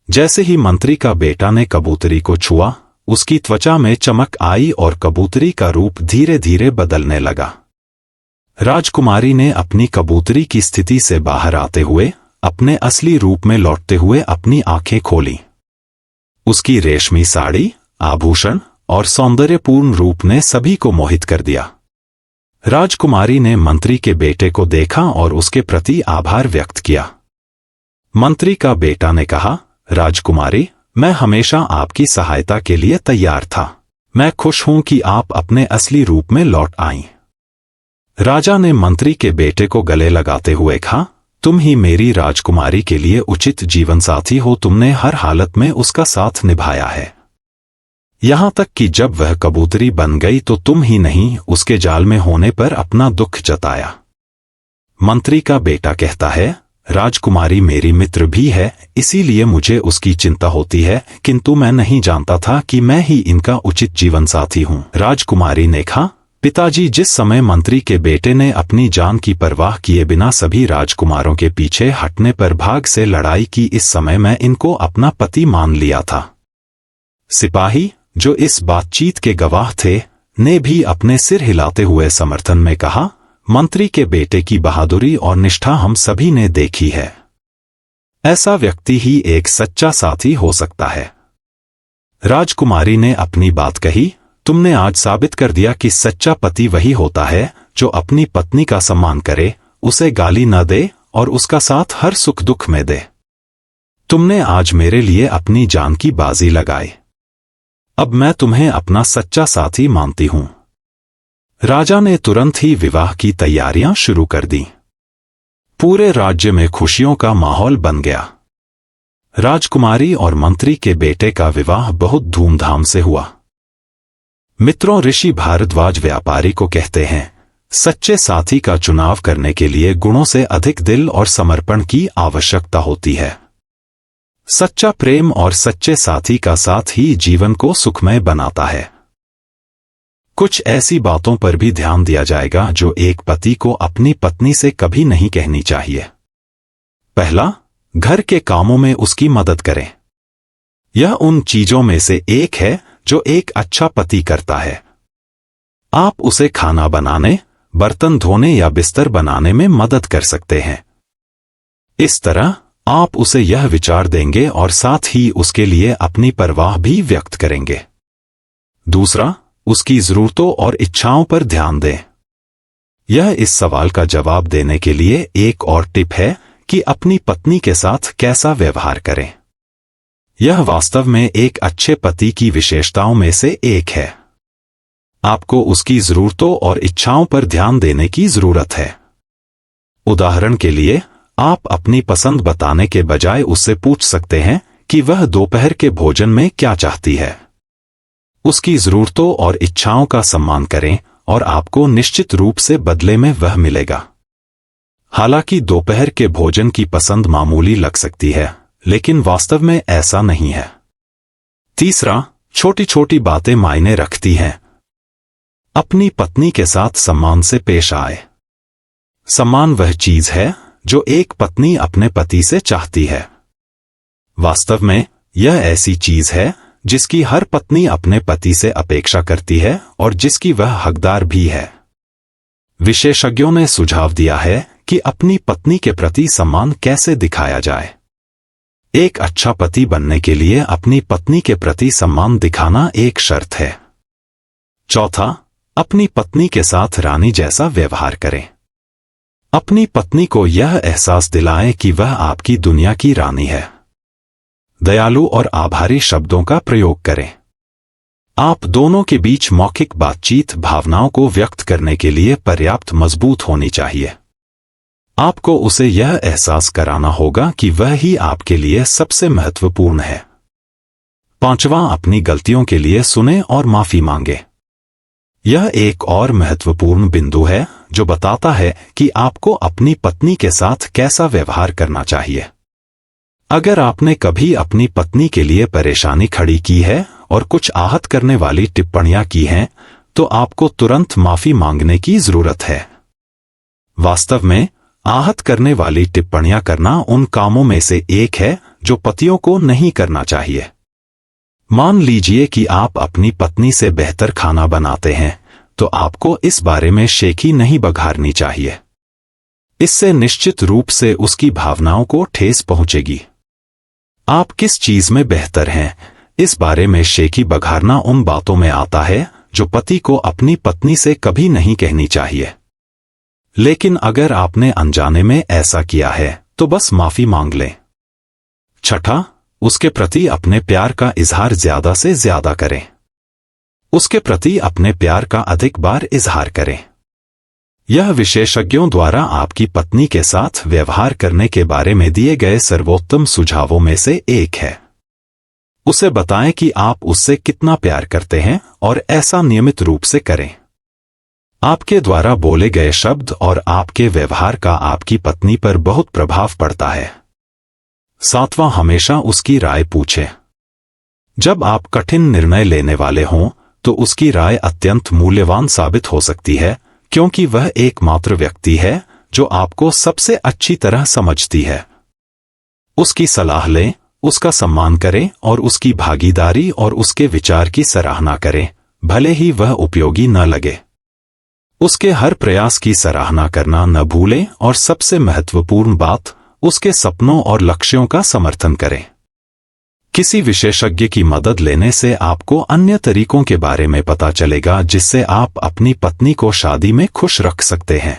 जैसे ही मंत्री का बेटा ने कबूतरी को छुआ, उसकी त्वचा में चमक आई और कबूतरी का रूप धीरे धीरे बदलने लगा। राजकुमारी ने अपनी कबूतरी की स्थिति से बाहर आते हुए अपने असली रूप में लौटते हुए अपनी आंखें खोली। उसकी रेशमी साड़ी, आभूषण और सौंदर्यपूर्ण रूप ने सभी को मोहित कर दिया। राजकुमारी ने मंत्री के बेटे को देखा और उसके प्रति आभार व्यक्त किया। मंत्री का बेटा ने कहा, राजकुमारी, मैं हमेशा आपकी सहायता के लिए तैयार था। मैं खुश हूं कि आप अपने असली रूप में लौट आईं। राजा ने मंत्री के बेटे को गले लगाते हुए कहा, तुम ही मेरी राजकुमारी के लिए उचित जीवनसाथी हो। तुमने हर हालत में उसका साथ निभाया है, यहां तक कि जब वह कबूतरी बन गई तो तुम ही नहीं, उसके जाल में होने पर अपना दुख जताया। मंत्री का बेटा कहता है, राजकुमारी मेरी मित्र भी है, इसीलिए मुझे उसकी चिंता होती है, किंतु मैं नहीं जानता था कि मैं ही इनका उचित जीवनसाथी हूं। राजकुमारी ने कहा, पिताजी, जिस समय मंत्री के बेटे ने अपनी जान की परवाह किए बिना सभी राजकुमारों के पीछे हटने पर भाग से लड़ाई की, इस समय मैं इनको अपना पति मान लिया था। सिपाही, जो इस बातचीत के गवाह थे, ने भी अपने सिर हिलाते हुए समर्थन में कहा, मंत्री के बेटे की बहादुरी और निष्ठा हम सभी ने देखी है। ऐसा व्यक्ति ही एक सच्चा साथी हो सकता है। राजकुमारी ने अपनी बात कही, तुमने आज साबित कर दिया कि सच्चा पति वही होता है जो अपनी पत्नी का सम्मान करे, उसे गाली न दे और उसका साथ हर सुख दुख में दे। तुमने आज मेरे लिए अपनी जान की बाजी लगाई। अब मैं तुम्हें अपना सच्चा साथी मानती हूं। राजा ने तुरंत ही विवाह की तैयारियां शुरू कर दी। पूरे राज्य में खुशियों का माहौल बन गया। राजकुमारी और मंत्री के बेटे का विवाह बहुत धूमधाम से हुआ। मित्रों, ऋषि भारद्वाज व्यापारी को कहते हैं, सच्चे साथी का चुनाव करने के लिए गुणों से अधिक दिल और समर्पण की आवश्यकता होती है। सच्चा प्रेम और सच्चे साथी का साथ ही जीवन को सुखमय बनाता है। कुछ ऐसी बातों पर भी ध्यान दिया जाएगा जो एक पति को अपनी पत्नी से कभी नहीं कहनी चाहिए। पहला, घर के कामों में उसकी मदद करें। यह उन चीजों में से एक है जो एक अच्छा पति करता है। आप उसे खाना बनाने, बर्तन धोने या बिस्तर बनाने में मदद कर सकते हैं। इस तरह आप उसे यह विचार देंगे और साथ ही उसके लिए अपनी परवाह भी व्यक्त करेंगे। दूसरा, उसकी जरूरतों और इच्छाओं पर ध्यान दें। यह इस सवाल का जवाब देने के लिए एक और टिप है कि अपनी पत्नी के साथ कैसा व्यवहार करें। यह वास्तव में एक अच्छे पति की विशेषताओं में से एक है। आपको उसकी जरूरतों और इच्छाओं पर ध्यान देने की जरूरत है। उदाहरण के लिए, आप अपनी पसंद बताने के बजाय उससे पूछ सकते हैं कि वह दोपहर के भोजन में क्या चाहती है। उसकी जरूरतों और इच्छाओं का सम्मान करें और आपको निश्चित रूप से बदले में वह मिलेगा। हालांकि दोपहर के भोजन की पसंद मामूली लग सकती है, लेकिन वास्तव में ऐसा नहीं है। तीसरा, छोटी छोटी बातें मायने रखती हैं। अपनी पत्नी के साथ सम्मान से पेश आए। सम्मान वह चीज है जो एक पत्नी अपने पति से चाहती है। वास्तव में यह ऐसी चीज है जिसकी हर पत्नी अपने पति से अपेक्षा करती है और जिसकी वह हकदार भी है। विशेषज्ञों ने सुझाव दिया है कि अपनी पत्नी के प्रति सम्मान कैसे दिखाया जाए। एक अच्छा पति बनने के लिए अपनी पत्नी के प्रति सम्मान दिखाना एक शर्त है। चौथा, अपनी पत्नी के साथ रानी जैसा व्यवहार करें। अपनी पत्नी को यह एहसास दिलाएं कि वह आपकी दुनिया की रानी है। दयालु और आभारी शब्दों का प्रयोग करें। आप दोनों के बीच मौखिक बातचीत भावनाओं को व्यक्त करने के लिए पर्याप्त मजबूत होनी चाहिए। आपको उसे यह एहसास कराना होगा कि वह ही आपके लिए सबसे महत्वपूर्ण है। पांचवां, अपनी गलतियों के लिए सुने और माफी मांगे। यह एक और महत्वपूर्ण बिंदु है जो बताता है कि आपको अपनी पत्नी के साथ कैसा व्यवहार करना चाहिए। अगर आपने कभी अपनी पत्नी के लिए परेशानी खड़ी की है और कुछ आहत करने वाली टिप्पणियां की हैं, तो आपको तुरंत माफी मांगने की जरूरत है। वास्तव में आहत करने वाली टिप्पणियां करना उन कामों में से एक है जो पतियों को नहीं करना चाहिए। मान लीजिए कि आप अपनी पत्नी से बेहतर खाना बनाते हैं, तो आपको इस बारे में शेखी नहीं बघारनी चाहिए। इससे निश्चित रूप से उसकी भावनाओं को ठेस पहुंचेगी। आप किस चीज में बेहतर हैं, इस बारे में शेखी बघारना उन बातों में आता है जो पति को अपनी पत्नी से कभी नहीं कहनी चाहिए। लेकिन अगर आपने अनजाने में ऐसा किया है तो बस माफी मांग लें। छठा, उसके प्रति अपने प्यार का इजहार ज्यादा से ज्यादा करें। उसके प्रति अपने प्यार का अधिक बार इजहार करें। यह विशेषज्ञों द्वारा आपकी पत्नी के साथ व्यवहार करने के बारे में दिए गए सर्वोत्तम सुझावों में से एक है। उसे बताएं कि आप उससे कितना प्यार करते हैं और ऐसा नियमित रूप से करें। आपके द्वारा बोले गए शब्द और आपके व्यवहार का आपकी पत्नी पर बहुत प्रभाव पड़ता है। सातवां, हमेशा उसकी राय पूछें। जब आप कठिन निर्णय लेने वाले हों तो उसकी राय अत्यंत मूल्यवान साबित हो सकती है, क्योंकि वह एकमात्र व्यक्ति है जो आपको सबसे अच्छी तरह समझती है। उसकी सलाह लें, उसका सम्मान करें और उसकी भागीदारी और उसके विचार की सराहना करें, भले ही वह उपयोगी न लगे। उसके हर प्रयास की सराहना करना न भूलें और सबसे महत्वपूर्ण बात, उसके सपनों और लक्ष्यों का समर्थन करें। किसी विशेषज्ञ की मदद लेने से आपको अन्य तरीकों के बारे में पता चलेगा जिससे आप अपनी पत्नी को शादी में खुश रख सकते हैं।